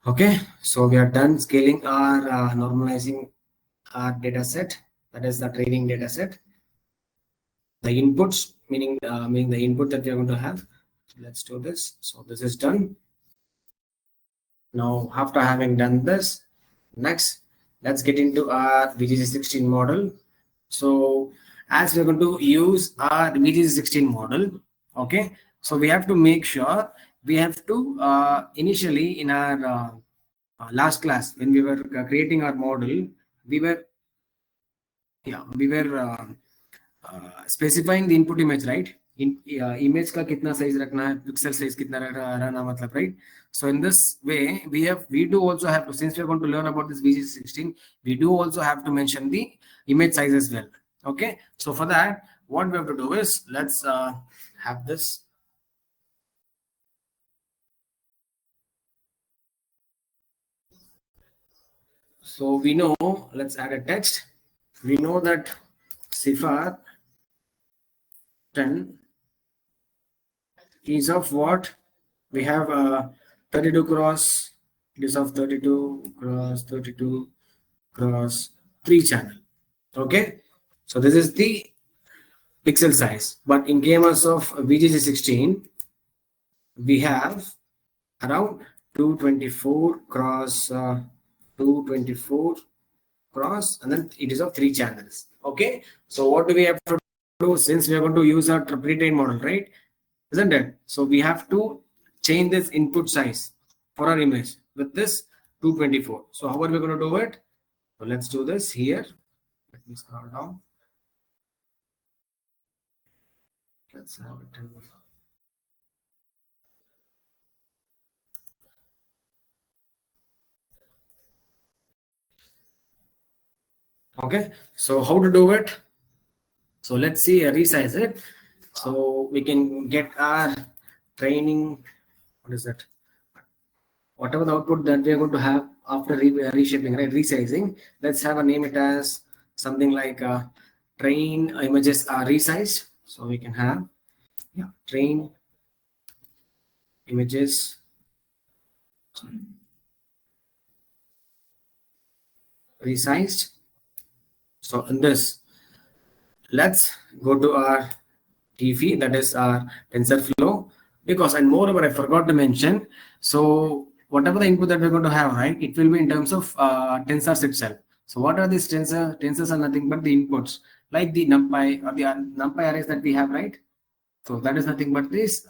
Okay, so we are done scaling our normalizing our data set, that is the training data set. The inputs, meaning the input that we are going to have. So let's do this. So this is done. Now, after having done this, next, let's get into our VGC16 model. So as we're going to use our VGC16 model, okay, so we have to make sure we have to initially in our last class when we were creating our model, we were specifying the input image, right? In image का कितना size रखना है, pixel size कितना रहना मतलब, right? So in this way, we do also have to, since we are going to learn about this VGC16, we do also have to mention the image size as well. Okay, so for that, what we have to do is let's have this. So we know, let's add a text. We know that CIFAR 10 is of what? We have 32 cross, it is of 32 cross 32 cross 3 channel. Okay, so this is the pixel size. But in case of VGC16, we have around 224 cross 224 cross, and then it is of 3 channels. Okay, so what do we have to do, since we are going to use our pre-trained model, right? Isn't it? So we have to change this input size for our image with this 224. So how are we going to do it? So let's do this here. Let me scroll down. Let's have it. Okay, so how to do it? So let's see, resize it. So we can get our training. What is that? Whatever the output that we are going to have after reshaping, right, resizing, let's have a name it as something like train images are resized. So we can have, yeah, train images resized. So in this, let's go to our TF, that is our TensorFlow, because, and moreover, I forgot to mention, so whatever the input that we're going to have, right, it will be in terms of tensors itself. So what are these tensors? Tensors are nothing but the inputs, like the NumPy or the NumPy arrays that we have, right? So that is nothing but these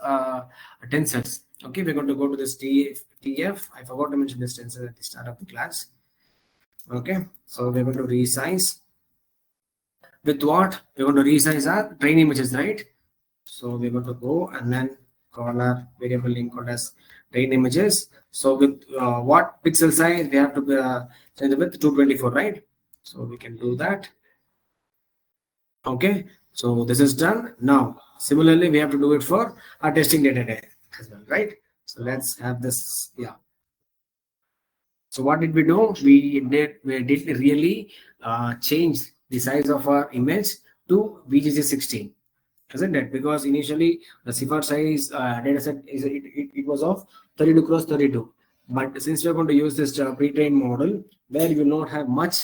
tensors. Okay, we're going to go to this TF. I forgot to mention this tensor at the start of the class. Okay, so we're going to resize. With what? We're going to resize our train images, right? So we're going to go and then call our variable name called as train images. So with what pixel size we have to change the width 224, right? So we can do that. Okay, so this is done. Now similarly we have to do it for our testing data as well, right? So let's have this. Yeah. So what did we do? We did really change the size of our image to VGG16, isn't it? Because initially the CIFAR size dataset it was of 32 cross 32, but since we are going to use this pre-trained model where you will not have much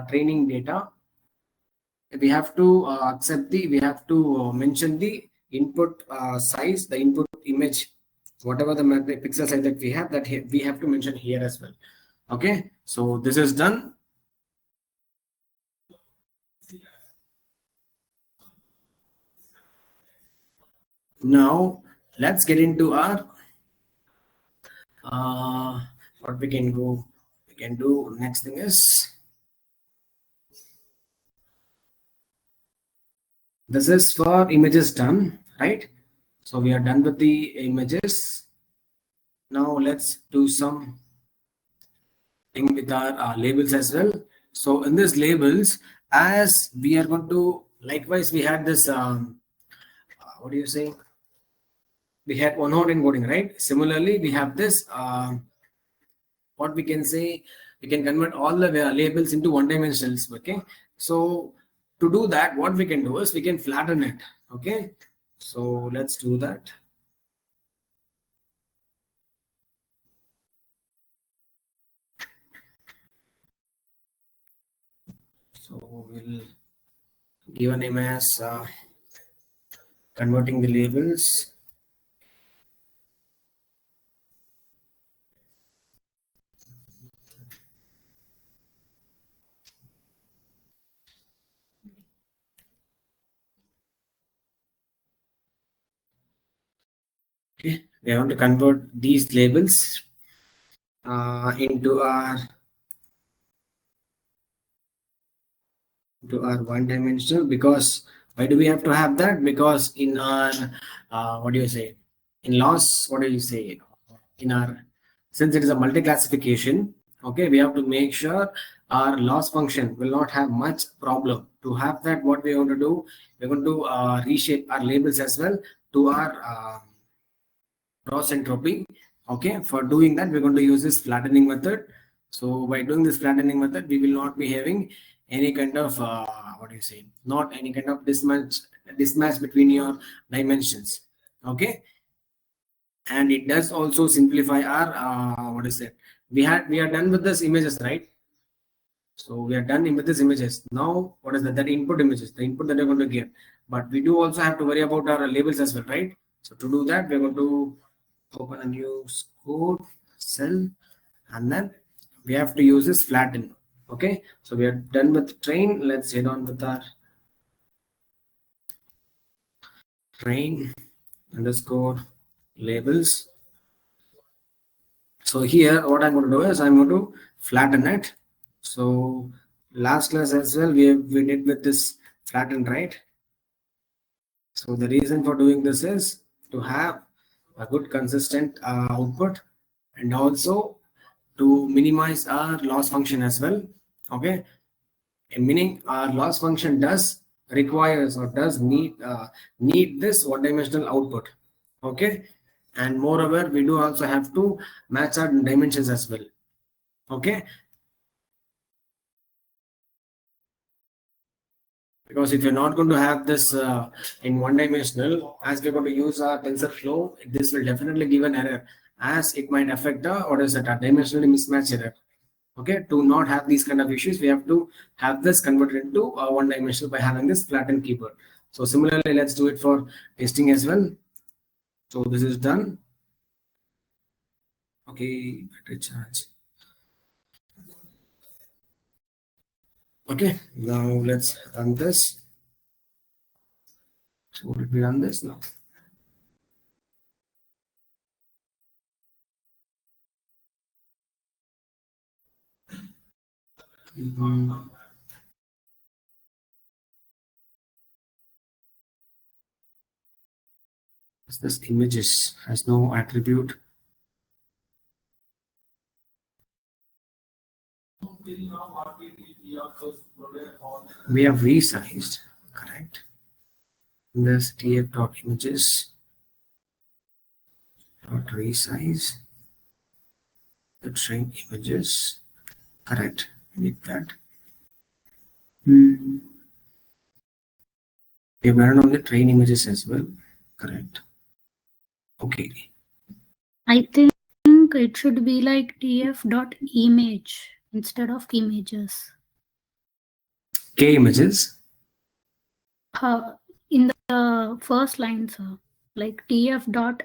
training data, we have to we have to mention the input size, the input image, whatever the pixel size that we have, that we have to mention here as well. Okay, so this is done. Now let's get into our what we can do next thing is, this is for images done, right? So we are done with the images. Now let's do some thing with our labels as well. So in this labels, as we are going to, likewise we had this what do you say, we had one-hot encoding, right? Similarly we have this what we can say, we can convert all the labels into one-dimensionals. Okay, so to do that, what we can do is we can flatten it. Okay, so let's do that. So we'll give a name as converting the labels. Okay, we want to convert these labels into our one-dimensional. Because why do we have to have that? Because in our what do you say, in loss, what do you say, in our, since it is a multi-classification, okay, we have to make sure our loss function will not have much problem. To have that, what we want to do, we're going to reshape our labels as well to our cross entropy. Okay, for doing that we're going to use this flattening method. So by doing this flattening method, we will not be having any kind of what do you say, not any kind of mismatch between your dimensions. Okay, and it does also simplify our what is it, we are done with this images, right? So we are done with these images. Now what is that input images, the input that we're going to give, but we do also have to worry about our labels as well, right? So to do that, we're going to open a new code cell, and then we have to use this flatten. Okay, so we are done with train. Let's head on with our train underscore labels. So here what I'm going to do is I'm going to flatten it. So last class as well we did with this flatten, right? So the reason for doing this is to have a good consistent output, and also to minimize our loss function as well. Okay, and meaning our loss function does requires or does need this one-dimensional output. Okay, and moreover we do also have to match our dimensions as well. Okay. Because if you're not going to have this in one dimensional, as we're going to use our TensorFlow, this will definitely give an error, as it might affect the, or is it a dimensionally mismatch error. Okay, to not have these kind of issues, we have to have this converted into one dimensional by having this flattened keyboard. So similarly, let's do it for testing as well. So this is done. Okay, battery charge. Okay, now let's run this. So did we run this now? This images has no attribute. We have resized, correct? This tf.images dot resize the train images, correct? We need that. We have run on the train images as well, correct? Okay. I think it should be like tf.image instead of images. K images. In the first line, sir, like tf.images.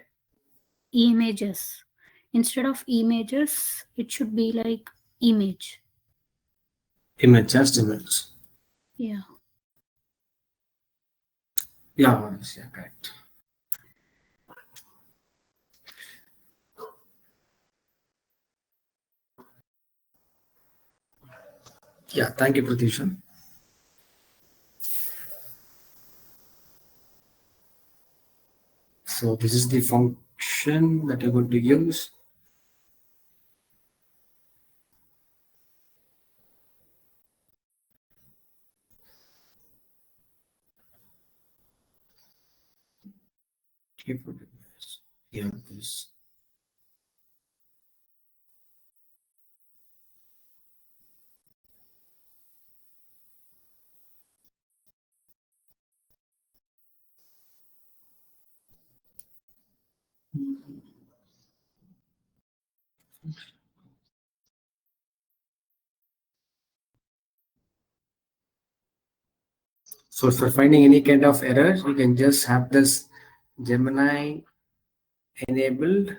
Instead of images, it should be like image. Image, just image. Yeah. Yeah, correct. Yeah, thank you, Pratisha. So this is the function that you're going to use. Yeah, this. So for finding any kind of errors, you can just have this Gemini enabled.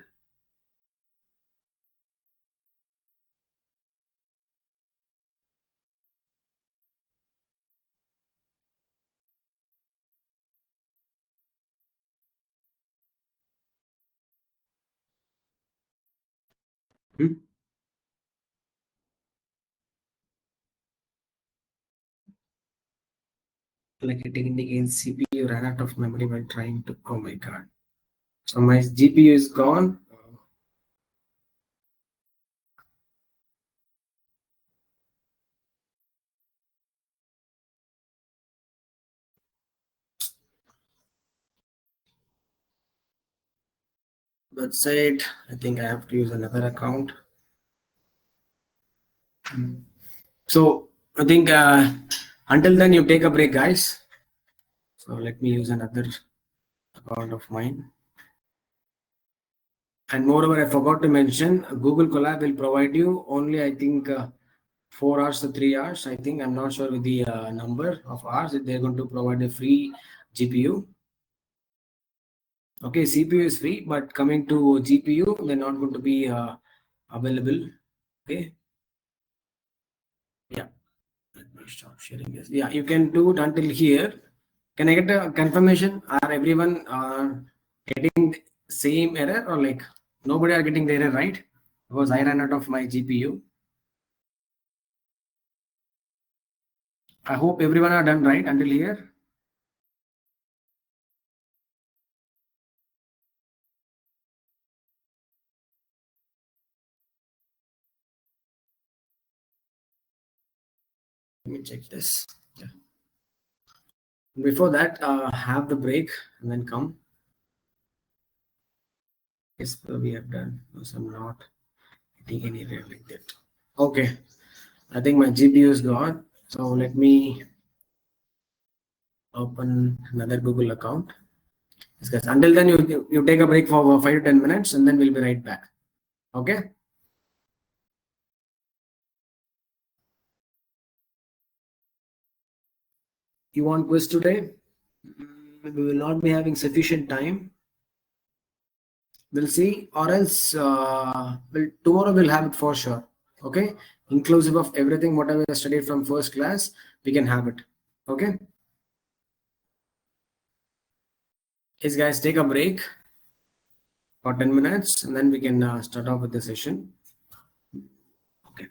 Like it indicates CPU ran out of memory while trying to. Oh my god! So my GPU is gone. That's it. I think I have to use another account. So I think until then you take a break, guys. So let me use another account of mine. And moreover, I forgot to mention, Google Colab will provide you only, I think, 4 hours to 3 hours. I think I'm not sure with the number of hours that they're going to provide a free GPU. Okay, CPU is free, but coming to GPU, they're not going to be available. Okay. Yeah. Let me stop sharing this. Yeah, you can do it until here. Can I get a confirmation? Are everyone getting same error, or like nobody are getting the error, right? Because I ran out of my GPU. I hope everyone are done right until here. Let me check this. Yeah. Before that, have the break and then come. Yes, we have done. No, I'm not getting any error like that. Okay, I think my GPU is gone. So let me open another Google account. Yes, guys. Until then, you take a break for 5 to 10 minutes, and then we'll be right back. Okay. You want quiz today? We will not be having sufficient time. We'll see, or else tomorrow we'll have it for sure. Okay, inclusive of everything, whatever I studied from first class, we can have it. Okay. Yes, guys, take a break for 10 minutes, and then we can start off with the session. Okay.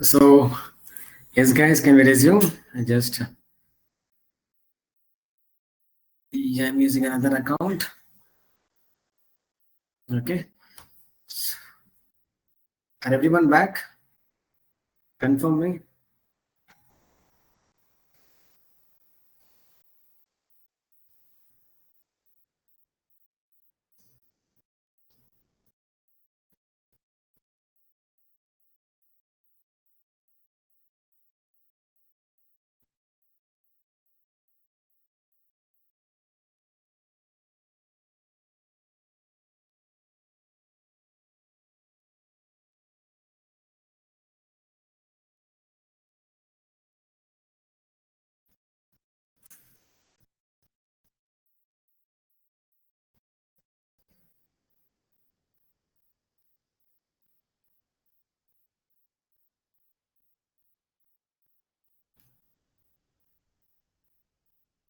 So yes, guys, can we resume? I'm using another account. Okay. Are everyone back? Confirm me.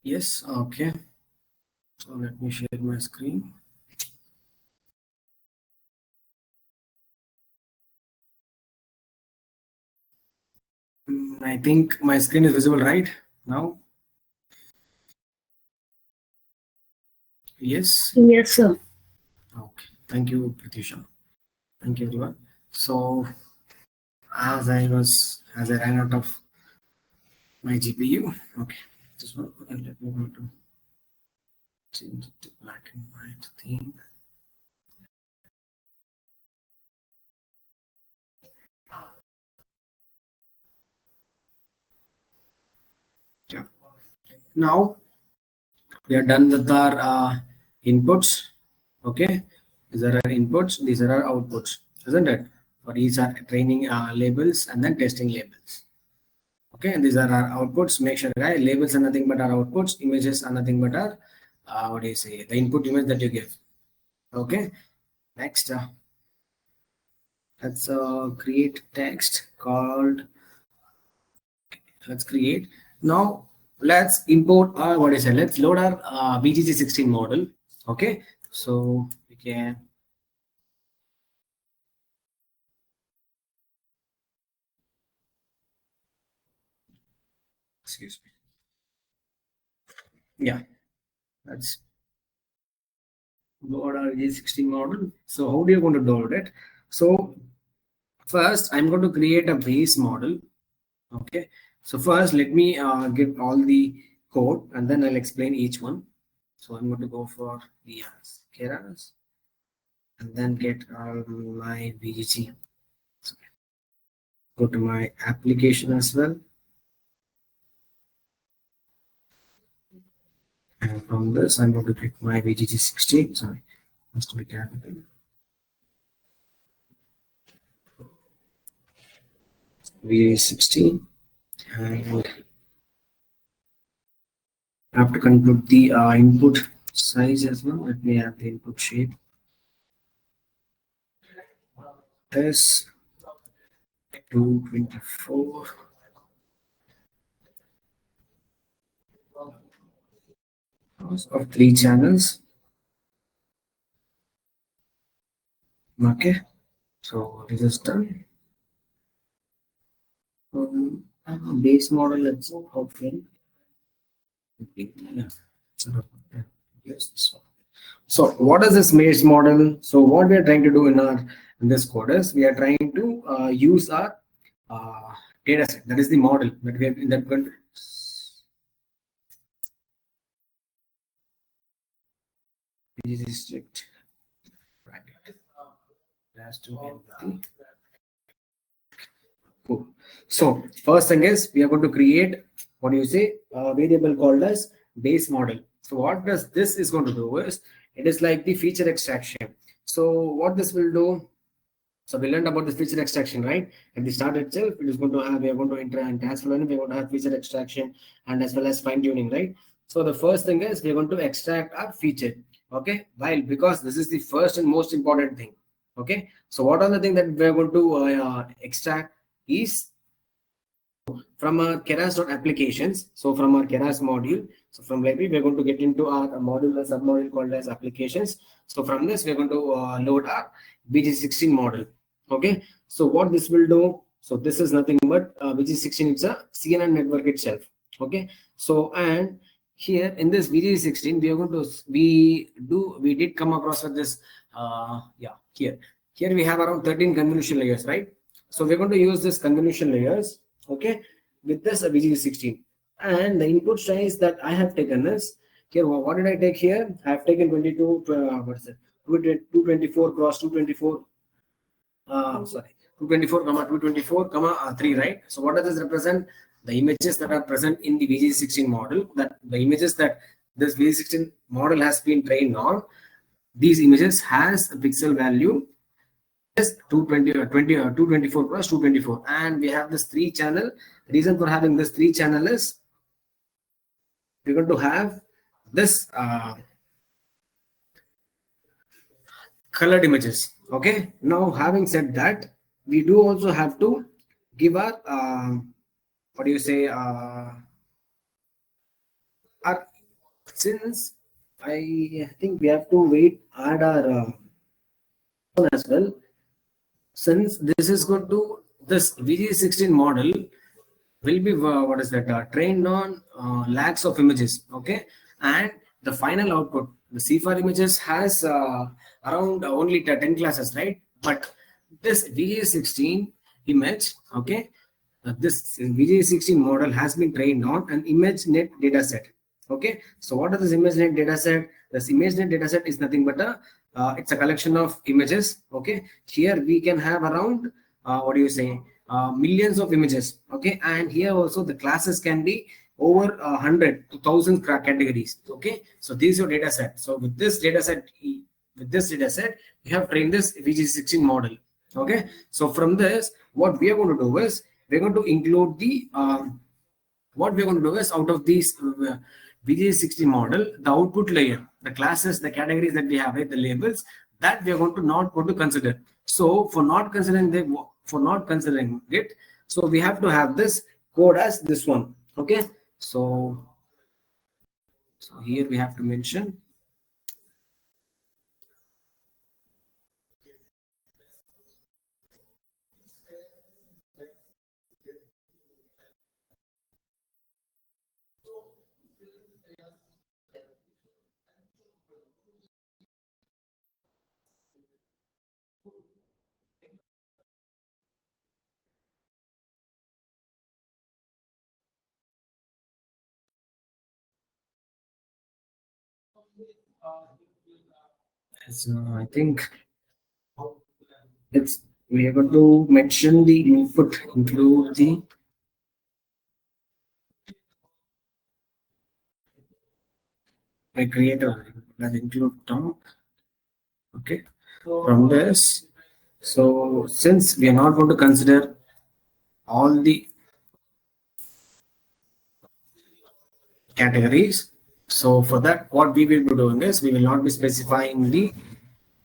Yes, okay. So let me share my screen. I think my screen is visible right now. Yes. Yes, sir. Okay. Thank you, Pratisha. Thank you, everyone. So as I ran out of my GPU. Okay. This one. And let me go to change it to black and white theme. Yeah. Now we are done with our inputs. Okay. These are our inputs. These are our outputs, isn't it? For each are training labels and then testing labels. Okay, and these are our outputs. Make sure, right? Labels are nothing but our outputs. Images are nothing but our what do you say? The input image that you give. Okay. Next, let's create text called. Let's create. Now let's import our what is it? Let's load our BGG16 model. Okay. So we can. Excuse me. Yeah. Let's load our BGG16 model. So how do you going to download it? So first, I'm going to create a base model. Okay, so first let me give all the code and then I'll explain each one. So I'm going to go for the Keras and then get my BGG. So go to my application as well. And from this, I'm going to click my BGG16. Sorry, has to be capital. BGG16 and I have to compute the input size as well. Let me add the input shape. This 224 of 3 channels. Okay, so this is done. Base model, let's open. Yeah. Yes, this one. So what is this base model? So what we are trying to do in this code is we are trying to use our data set. That is the model that we have in that country. Strict. Right. Has to be cool. So first thing is we are going to create what do you say a variable called as base model. So what does this is going to do is it is like the feature extraction. So what this will do, so we learned about this feature extraction, right? At the start itself, it is going to have, we are going to enter and task learning, we are going to have feature extraction and as well as fine tuning, right? So the first thing is we are going to extract our feature. Okay, while because this is the first and most important thing. Okay, so what are the things that we are going to extract is from our Keras.applications. So from our Keras module, so from library, we're going to get into our module, a submodule called as applications. So from this, we're going to load our BG16 model. Okay. So what this will do, So this is nothing but VG16. It's a CNN network itself. Okay. So and here in this VG16, we are going to we did come across with this. Yeah, here we have around 13 convolution layers, right? So we're going to use this convolution layers. Okay, with this VG16, and the input size that I have taken is here. What did I take here? I have taken 22. What is it? 224 cross 224. Sorry, 224 comma 224 comma 3, right? So what does this represent? The images that are present in the VG16 model, that the images that this VG16 model has been trained on, these images has a pixel value is 224 cross 224, and we have this 3-channel. The reason for having this 3-channel is we're going to have this colored images. Okay, now having said that, we do also have to give our what do you say our, since I think we have to wait add our as well, since this is going to this VG16 model will be what is that trained on lakhs of images. Okay, and the final output, the CFAR images has around only 10 classes, right? But this VG16 image, okay, this VG16 model has been trained on an ImageNet dataset. Okay, so what is this ImageNet dataset? This ImageNet dataset is nothing but a it's a collection of images. Okay, here we can have around what do you say millions of images. Okay, and here also the classes can be over 100 to 1000 categories. Okay, so this is your data set. So with this data set, you have trained this VG16 model. Okay, so from this, what we are going to do is we're going to include the what we're going to do is out of these VG16 model, the output layer, the classes, the categories that we have, right, the labels, that we are going to not going to consider. So for not considering it, so we have to have this code as this one. Okay, so here we have to mention I think it's we are going to mention the input include the I create a that include Tom. Okay, from this, so since we are not going to consider all the categories, so for that what we will be doing is we will not be specifying the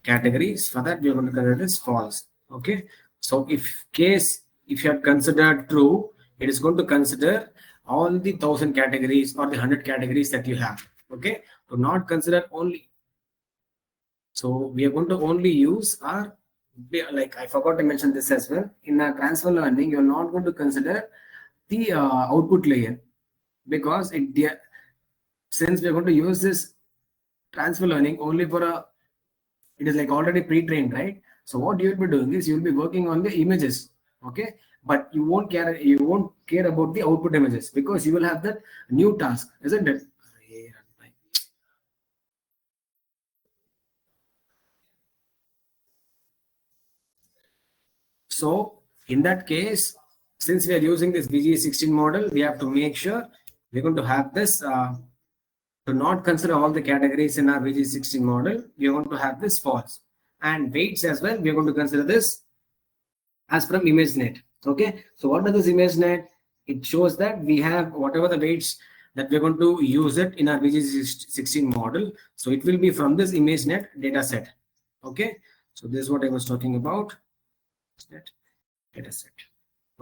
categories. For that we are going to consider this false. Okay, so if you have considered true, it is going to consider all the 1000 categories or the 100 categories that you have. Okay, to not consider only, so we are going to only use our, like I forgot to mention this as well, in our transfer learning you're not going to consider the output layer, because since we're going to use this transfer learning only for it is like already pre-trained, right? So what you'll be doing is you'll be working on the images. Okay, but you won't care about the output images, because you will have that new task, isn't it? So in that case, since we are using this VG16 model, we have to make sure we're going to have this to not consider all the categories in our VG16 model. We are going to have this false, and weights as well. We are going to consider this as from ImageNet. Okay, so what is this ImageNet? It shows that we have whatever the weights that we're going to use it in our VG16 model. So it will be from this ImageNet data set. Okay, so this is what I was talking about. Data set.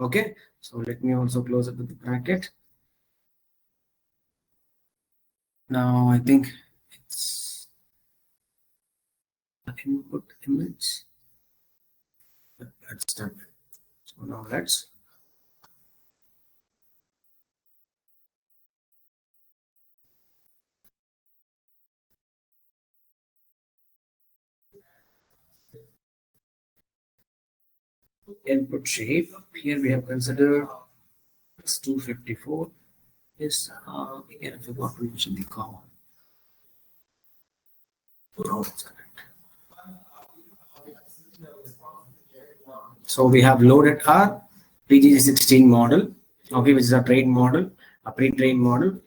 Okay, so let me also close it with the bracket. Now I think it's input image. That's done. So now let's input shape. Here we have considered it's 254. Yes, again, I forgot to mention the comma. No, it's correct. So we have loaded our PGG16 model, okay, which is a trained model, a pre-trained model.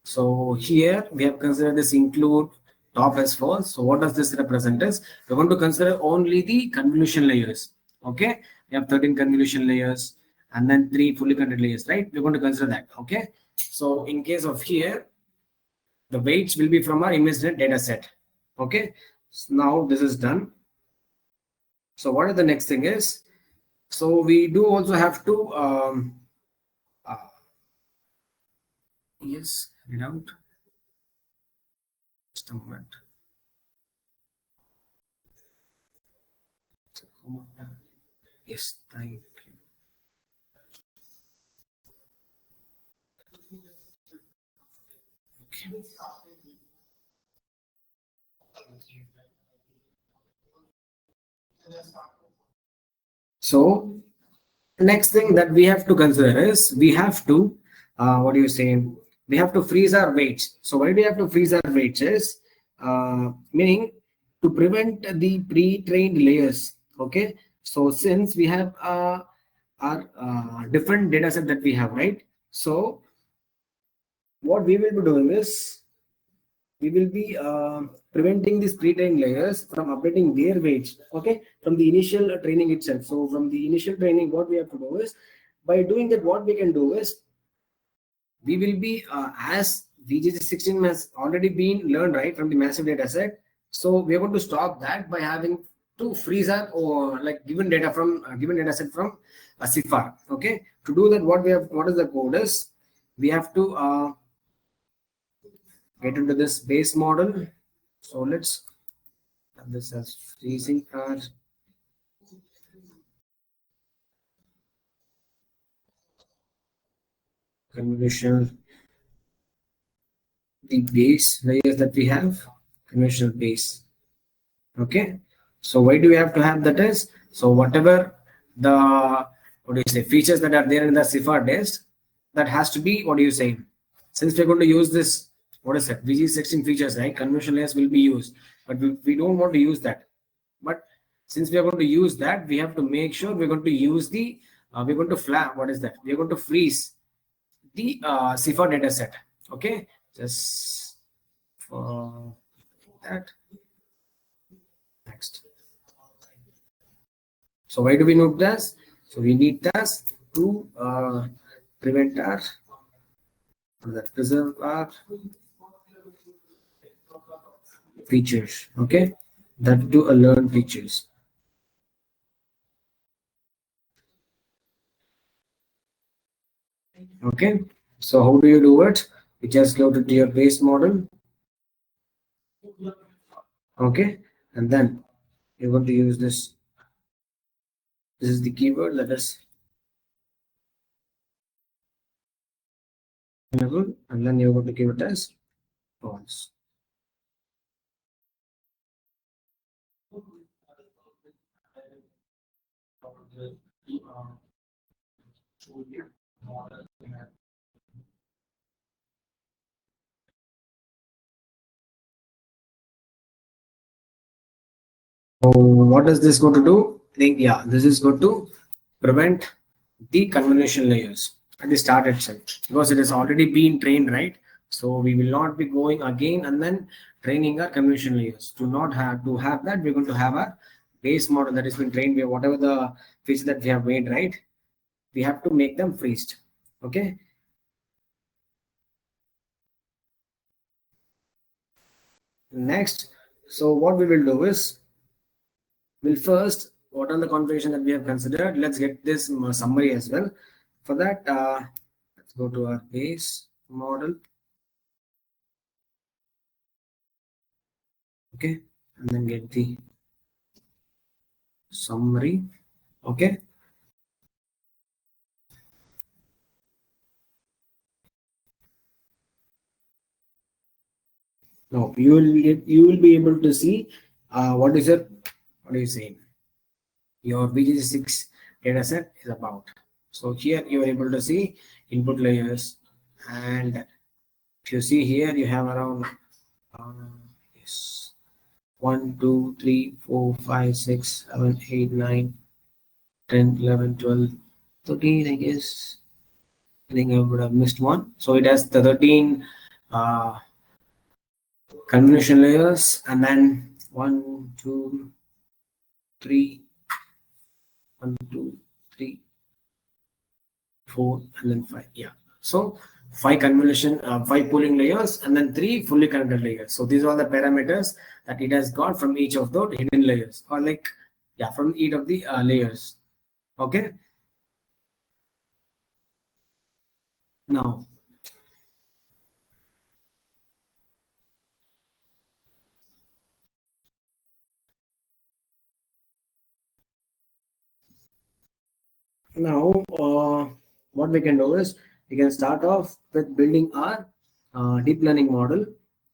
So here we have considered this include top as false. So what does this represent is we're going to consider only the convolution layers. Okay, we have 13 convolution layers and then 3 fully connected layers, right? We're going to consider that. Okay, so in case of here, the weights will be from our ImageNet data set. Okay, so now this is done. So what is the next thing is, so we do also have to yes, read out. Just a moment. Yes, thank you. Okay. So next thing that we have to consider is we have to what do you say? We have to freeze our weights. So why do we have to freeze our weights is meaning to prevent the pre-trained layers. Okay. So since we have our different data set that we have, right? So what we will be doing is we will be preventing these pre-trained layers from updating their weights, okay, from the initial training itself. So from the initial training, what we have to do is, by doing that, what we can do is, we will be, as VGG16 has already been learned, right, from the massive data set. So we are going to stop that by having to freeze our or like given data from given data set from a CIFAR. Okay, to do that, what is the code is, we have to get into this base model. So let's have this as freezing our convolutional, the base layers that we have, convolutional base. Okay, so why do we have to have that is, so whatever the what do you say features that are there in the CIFAR disk, that has to be, what do you say, since we're going to use this, what is it, VG16 features, right, convolutional layers will be used, but we don't want to use that. But since we are going to use that, we have to make sure we're going to use the we're going to flag, what is that, we're going to freeze the CIFAR data set. Okay, just for that. Next. So why do we need this? So we need this to prevent our, that preserve our features. Okay, that do a learn features. Okay, so how do you do it? You just go to your base model. Okay, and then you're going to use this. This is the keyword that is available, and then you're going to give it as false. So what is this going to do? Yeah, this is going to prevent the convolution layers at the start itself, because it has already been trained, right? So we will not be going again and then training our convolution layers. To not have to have that, we're going to have a base model that has been trained with whatever the feature that we have made, right? We have to make them freezed. Okay. Next, so what we will do is, we'll first, what are the configuration that we have considered? Let's get this summary as well. For that, let's go to our base model. Okay, and then get the summary. Okay, No, you will be able to see what is your, what do you say, your VGC6 dataset is about. So here you are able to see input layers, and if you see here you have around yes, 1 2 3 4 5 6 7 8 9 10 11 12 13, I guess. I think I would have missed one. So it has the 13 uh, convolution layers, and then 1 2 3 1 2 3 4 and then 5. Yeah, so 5 pooling layers, and then 3 fully connected layers. So these are the parameters that it has got from each of the hidden layers, or like, yeah, from each of the layers. Okay, now what we can do is we can start off with building our deep learning model.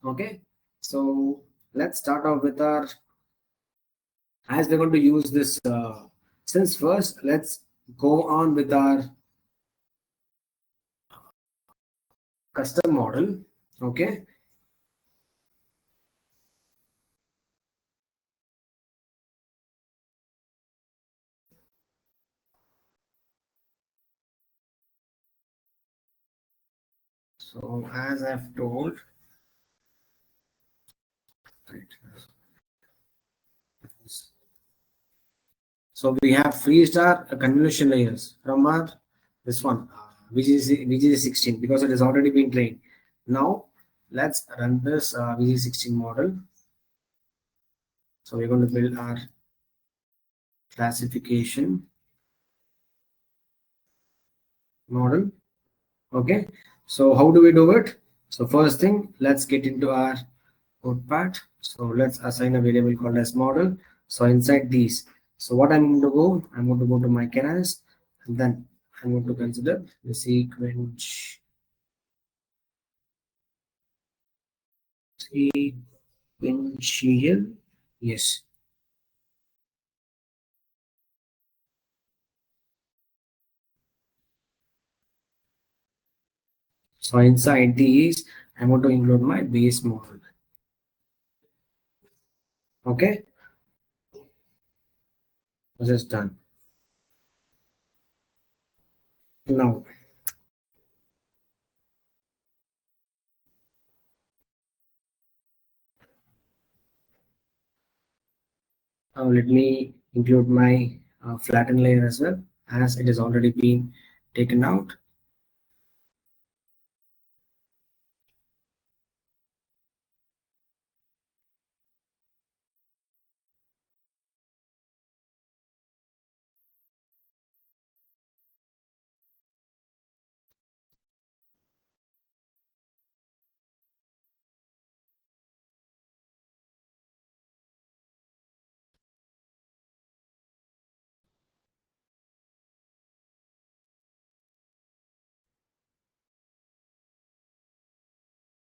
Okay, so let's start off with our, as we're going to use this, since first let's go on with our custom model. Okay, so as I've told, right, so we have freeze-star convolution layers from our this one, VGC16, because it has already been trained. Now let's run this VGC16 model. So we're going to build our classification model. Okay, so how do we do it? So first thing, let's get into our code part. So let's assign a variable called as model. So inside these, so what I'm going to go, I'm going to go to my keras, and then I'm going to consider the sequential, yes. So inside these, I'm going to include my base model. Okay, this is done. Now let me include my flatten layer as well, as it has already been taken out.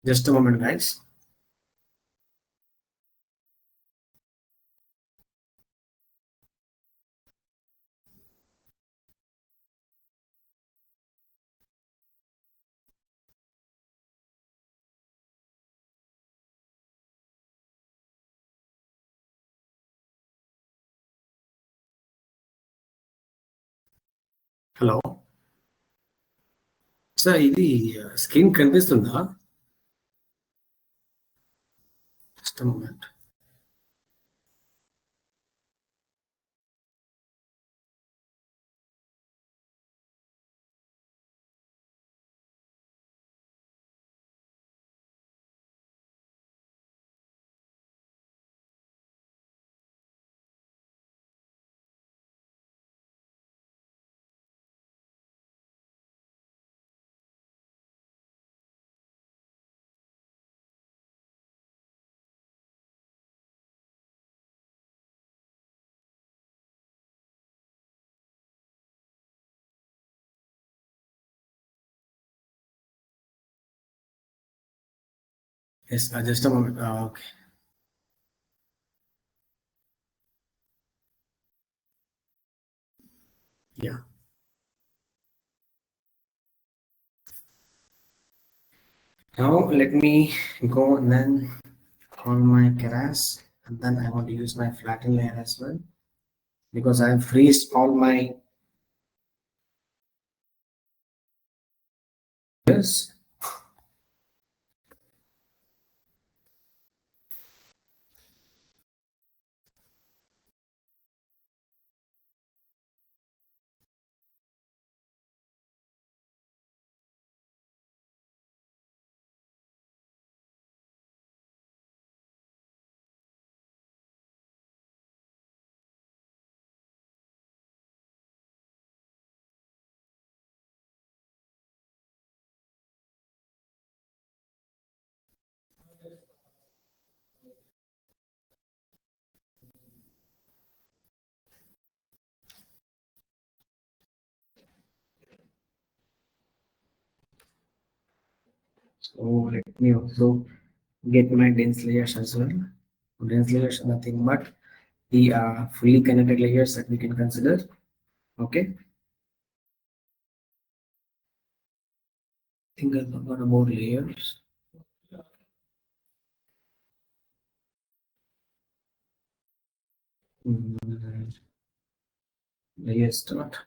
Just a moment, guys. హలో sir, ఇది screen కనిపిస్తుందా? Just moment. Yes, just a moment. Okay. Yeah. Now let me go and then on my Keras, and then I want to use my flatten layer as well because I have freezed all my layers. So let me also get my dense layers as well. Dense layers are nothing but the fully connected layers that we can consider. Okay. I think I forgot about layers. Layer start.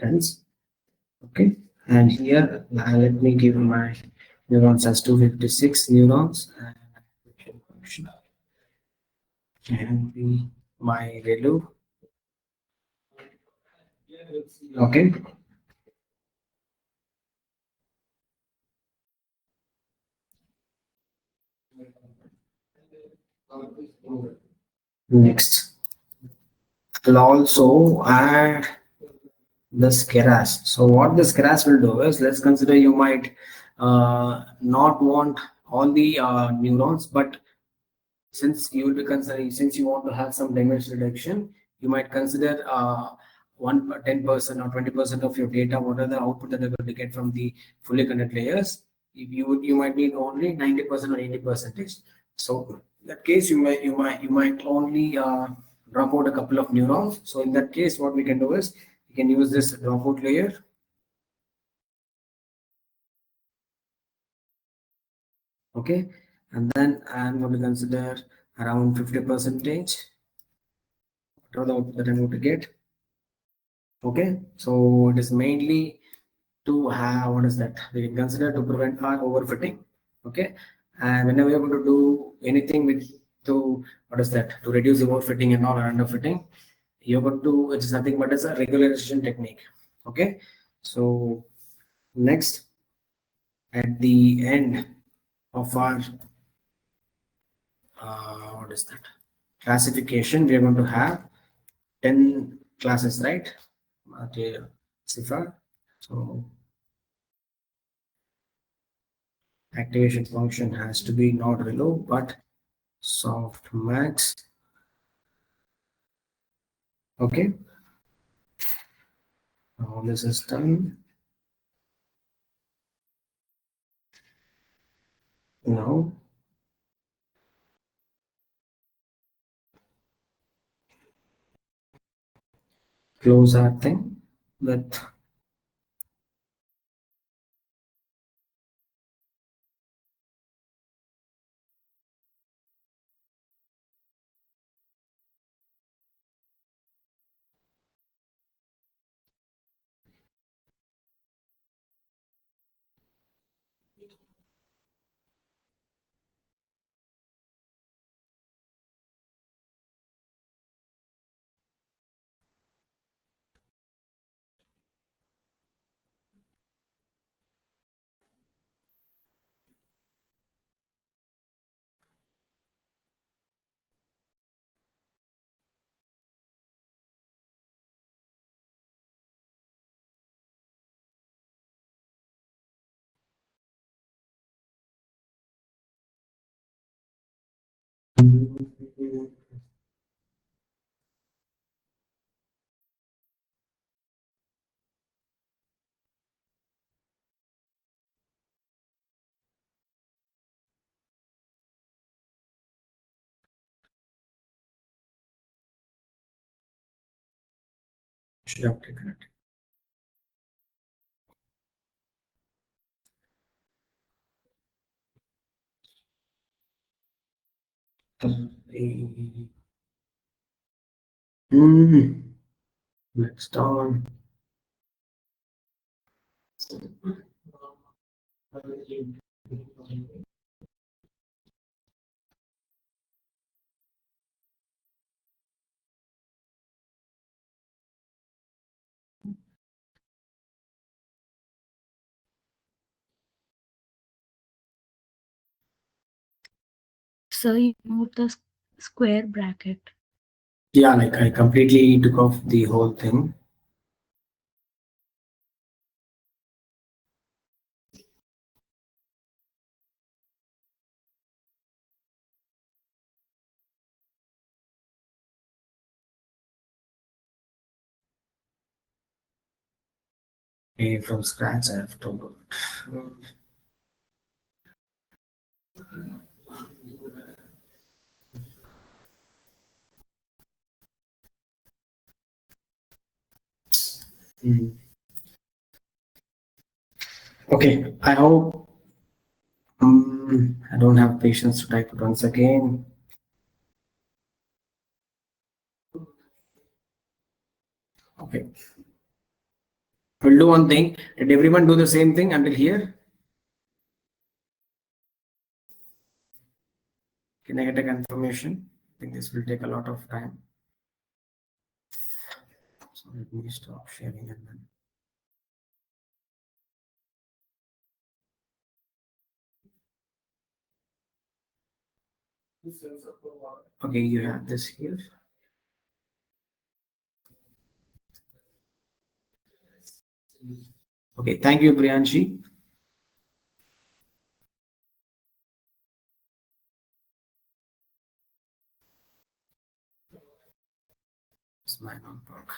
Dense. Okay. And here let me give my neurons as 256 neurons and my ReLU. Okay. Next, I'll also add this keras. So what this keras will do is, let's consider you might not want all the neurons, but since you will be considering, since you want to have some damage reduction, you might consider 10% or 20% of your data, what are the output that you're going to get from the fully connected layers. If you might need only 90% or 80%. So in that case, you might only drop out a couple of neurons. So in that case, what we can do is we can use this dropout layer. Okay, and then I'm going to consider around 50 percentage. What are the output that I'm going to get? Okay, so it is mainly to have, what is that, we can consider to prevent our overfitting. Okay, and whenever you're going to do anything with to, what is that, to reduce overfitting and not underfitting, you're going to, it's nothing but as a regularization technique. Okay, so next, at the end of our what is that, classification, we are going to have 10 classes, right? Okay, Sifa. So activation function has to be not ReLU but softmax. Okay, now this is done. Now close our thing with Should have taken it. Next on. So you move the square bracket. Yeah, like I completely took off the whole thing. Okay, from scratch I have to do it. Okay, I hope I don't have patience to type it once again. Okay. We'll do one thing. Did everyone do the same thing until here? Can I get a confirmation? I think this will take a lot of time. So let me stop sharing and then. Okay, you have this here. Okay, thank you, Priyanshi. It's my notebook.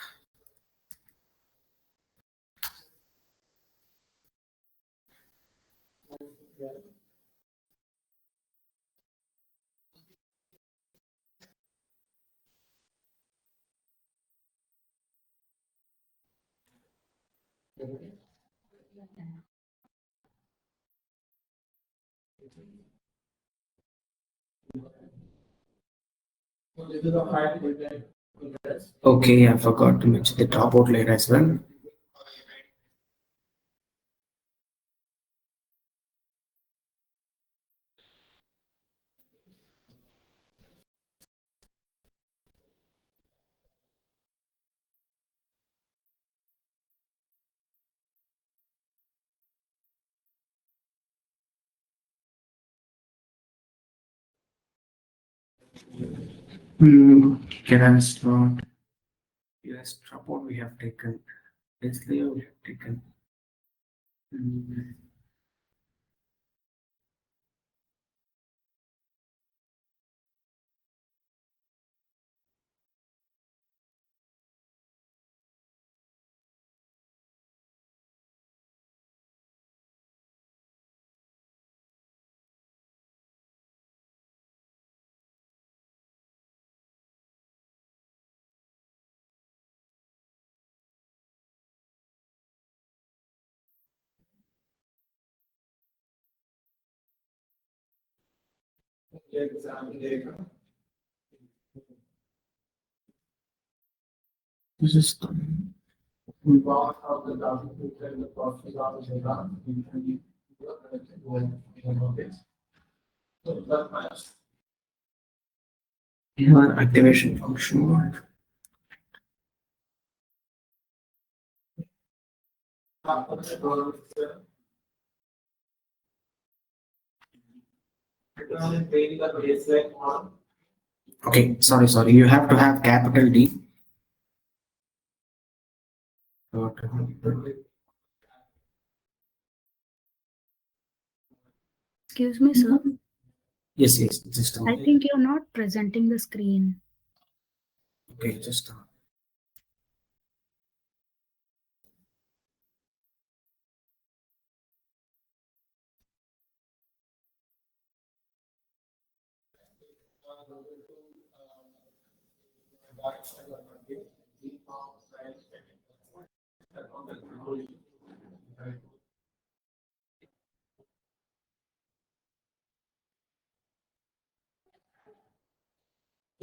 Okay, I forgot to mention the top out layer as well. Can I start? Yes, top out we have taken. This layer we have taken. This is here activation function. Okay, sorry. You have to have capital D. Excuse me, sir. Yes, just I think you're not presenting the screen. okay, just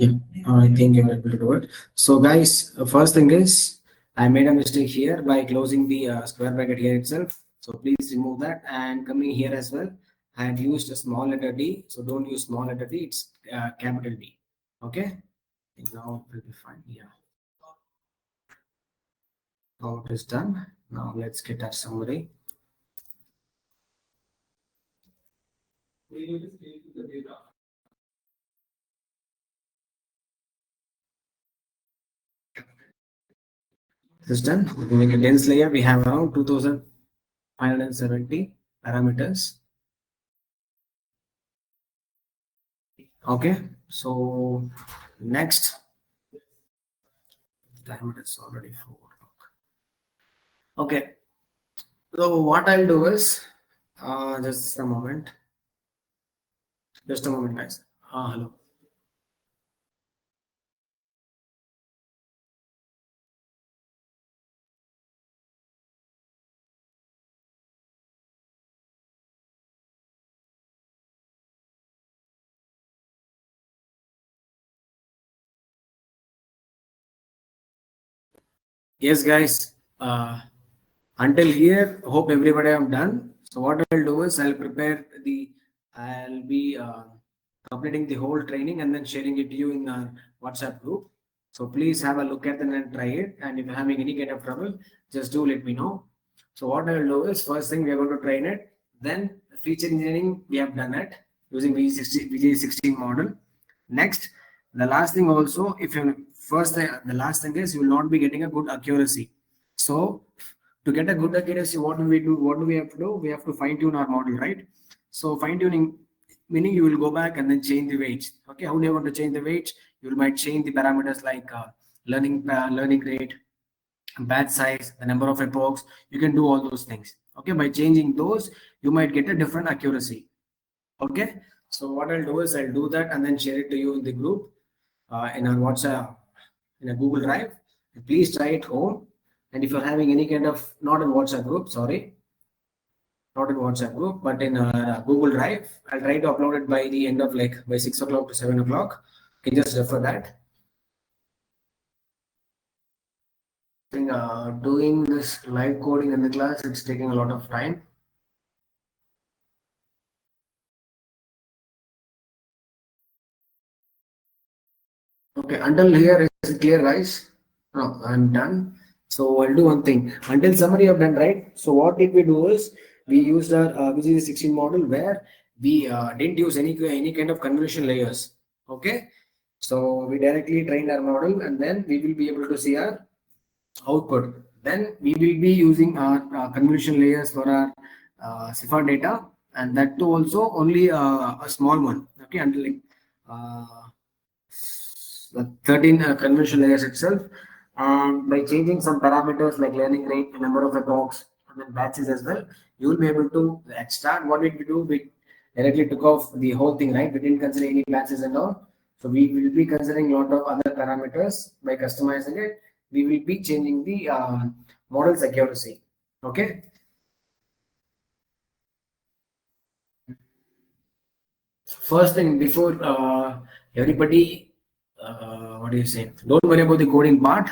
Yeah, I think you're able to do it. So, guys, first thing is I made a mistake here by closing the square bracket here itself. So please remove that, and coming here as well. I had used a small letter D, so don't use small letter D. It's capital D. Okay. Now it will be fine. Yeah. Now it is done. Now let's get our summary. This is done. Moving a dense layer, we have around 2570 parameters. Okay, so next time it is already 4 o'clock. Okay, so what I'll do is just a moment, guys. Hello. Yes, guys. Until here, hope everybody have done. So what I'll do is I'll be completing the whole training and then sharing it to you in our WhatsApp group. So please have a look at it and try it. And if you're having any kind of trouble, just do let me know. So what I'll do is first thing we are going to train it. Then feature engineering we have done it using VJ16 model. Next, the last thing also, if you first the last thing is you will not be getting a good accuracy. So to get a good accuracy, what do we do? What do we have to do? We have to fine tune our model, right? So fine tuning meaning you will go back and then change the weights. Okay, how do you want to change the weights? You might change the parameters like learning rate, batch size, the number of epochs. You can do all those things. Okay, by changing those, you might get a different accuracy. Okay, so what I'll do is I'll do that and then share it to you in the group in our WhatsApp, in a Google Drive. Please try it home. And if you're having any kind of, not in WhatsApp group, sorry, not in WhatsApp group, but in Google Drive, I'll try to upload it by the end of like by 6 o'clock to 7 o'clock. You can just refer that. I think doing this live coding in the class, it's taking a lot of time. Okay, until here is it clear, guys? No, I'm done. So I'll do one thing. Until summary I've done, right? So what did we do is we used our VG16 model where we didn't use any kind of convolution layers. Okay, so we directly trained our model and then we will be able to see our output. Then we will be using our convolution layers for our CIFAR data, and that too also only a small one. Okay, until like the 13 convolution layers itself. And by changing some parameters like learning rate, number of epochs, and then batches as well, you will be able to extract. What did we do? We directly took off the whole thing, right? We didn't consider any batches and all. So we will be considering a lot of other parameters by customizing it. We will be changing the model's accuracy. Okay. First thing before everybody, what do you say? Don't worry about the coding part.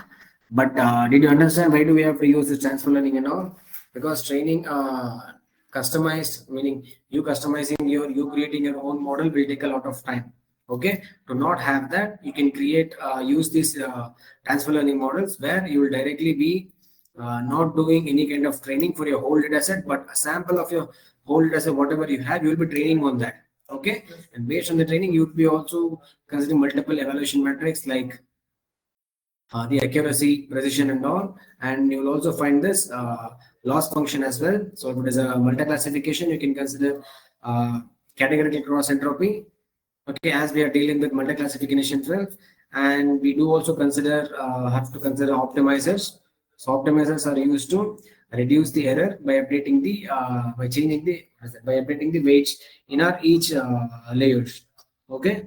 But did you understand why do we have to use this transfer learning and all? Because training customized, meaning you customizing you creating your own model will take a lot of time. Okay, to not have that, you can create use these transfer learning models where you will directly be not doing any kind of training for your whole data set, but a sample of your whole data set, whatever you have, you will be training on that. Okay, and based on the training, you would be also considering multiple evaluation metrics like the accuracy, precision, and all. And you will also find this loss function as well. So if it is a multi-classification, you can consider categorical cross entropy. Okay, as we are dealing with multi-classification itself, and we do also consider have to consider optimizers. So optimizers are used to reduce the error by updating the by changing the by updating the weights in our each layers. Okay.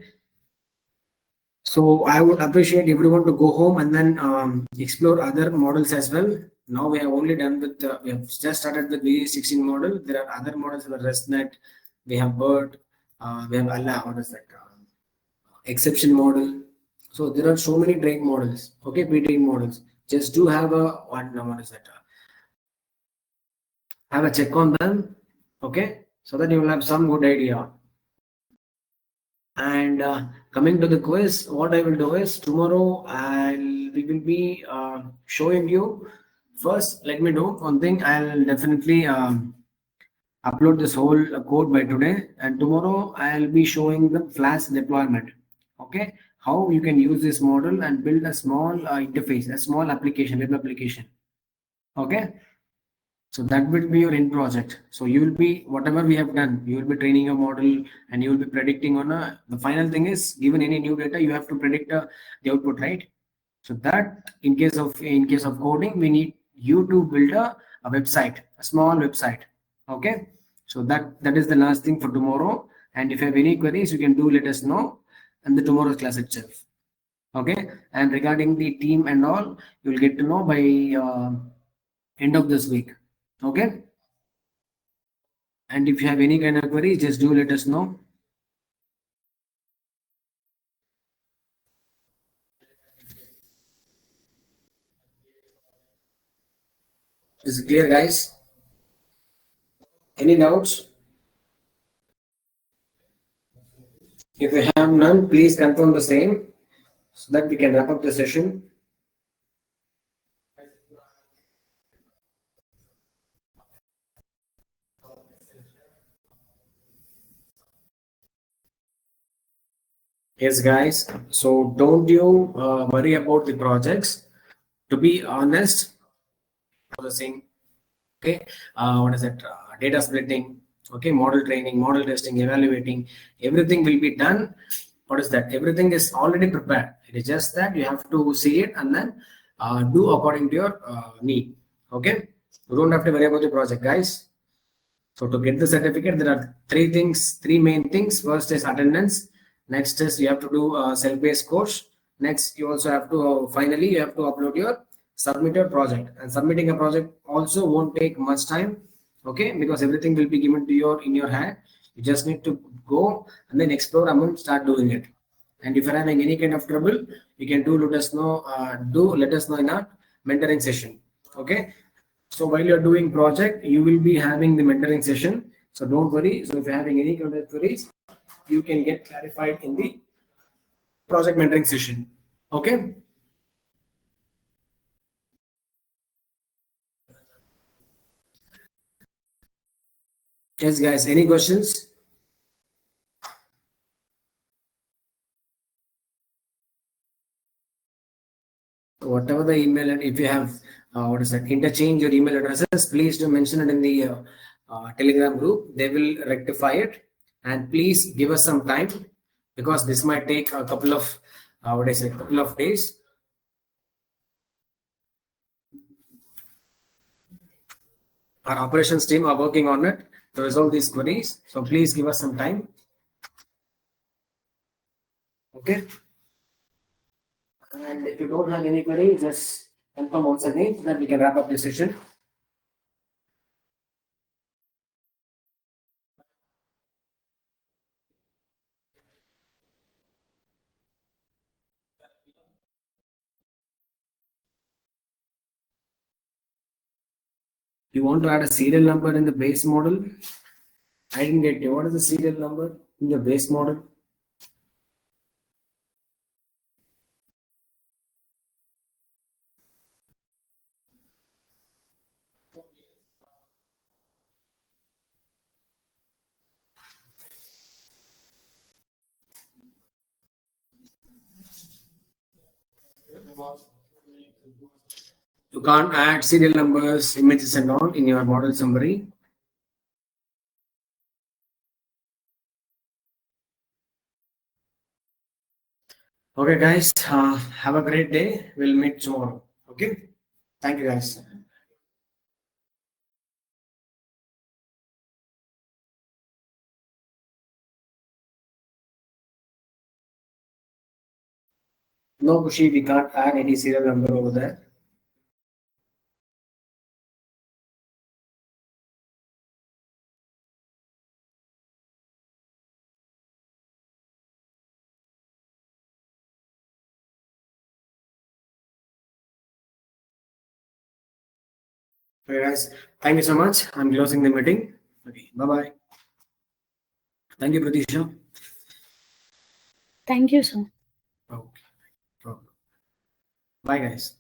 So I would appreciate everyone to go home and then explore other models as well. Now we have only done with we have just started with VE16 model. There are other models like ResNet, we have BERT, we have Allah, what is that? Exception model. So there are so many training models, okay, pre-trained models. Just do have a what is that? Have a check on them, okay, so that you will have some good idea. And coming to the quiz, what I will do is tomorrow we will be showing you. First, let me do one thing. I'll definitely upload this whole code by today, and tomorrow I'll be showing the Flash deployment. Okay, how you can use this model and build a small interface, a small application, web application. Okay, so that will be your end project. So you will be whatever we have done. You will be training a model, and you will be predicting on a. The final thing is, given any new data, you have to predict the output, right? So that in case of coding, we need you to build a website, a small website. Okay. So that is the last thing for tomorrow. And if you have any queries, you can do let us know in the tomorrow's class itself. Okay. And regarding the team and all, you will get to know by end of this week. Okay. And if you have any kind of queries, just do let us know. Is it clear, guys? Any doubts? If you have none, please confirm the same so that we can wrap up the session. Yes, guys. So don't you worry about the projects. To be honest, for the same. Okay, what is it? Data splitting. Okay, model training, model testing, evaluating. Everything will be done. What is that? Everything is already prepared. It is just that you have to see it and then do according to your need. Okay, you don't have to worry about the project, guys. So to get the certificate, there are three things, three main things. First is attendance. Next is you have to do a self-paced course. Next, you also have to finally you have to upload your submitted project. And submitting a project also won't take much time, okay? Because everything will be given to your in your hand. You just need to go and then explore and then start doing it. And if you're having any kind of trouble, you can do let us know. Do let us know in our mentoring session, okay? So while you're doing project, you will be having the mentoring session. So don't worry. So if you're having any kind of queries, you can get clarified in the project mentoring session. Okay. Yes, guys. Any questions? Whatever the email, and if you have what is that, interchange your email addresses, please do mention it in the Telegram group. They will rectify it, and please give us some time because this might take a couple of what I say, couple of days. Our operations team are working on it to resolve these queries. So please give us some time. Okay. And if you don't have any query, just confirm once again so that we can wrap up the session. You want to add a serial number in the base model? I didn't get you. What is the serial number in your base model? You can't add serial numbers, images, and all in your model summary. Okay, guys. Have a great day. We'll meet tomorrow. Okay. Thank you, guys. No, Kushi, we can't add any serial number over there. Okay, guys, thank you so much. I'm closing the meeting. Okay, bye-bye. Thank you, Pratisha. Thank you, sir. Okay. Bye, guys.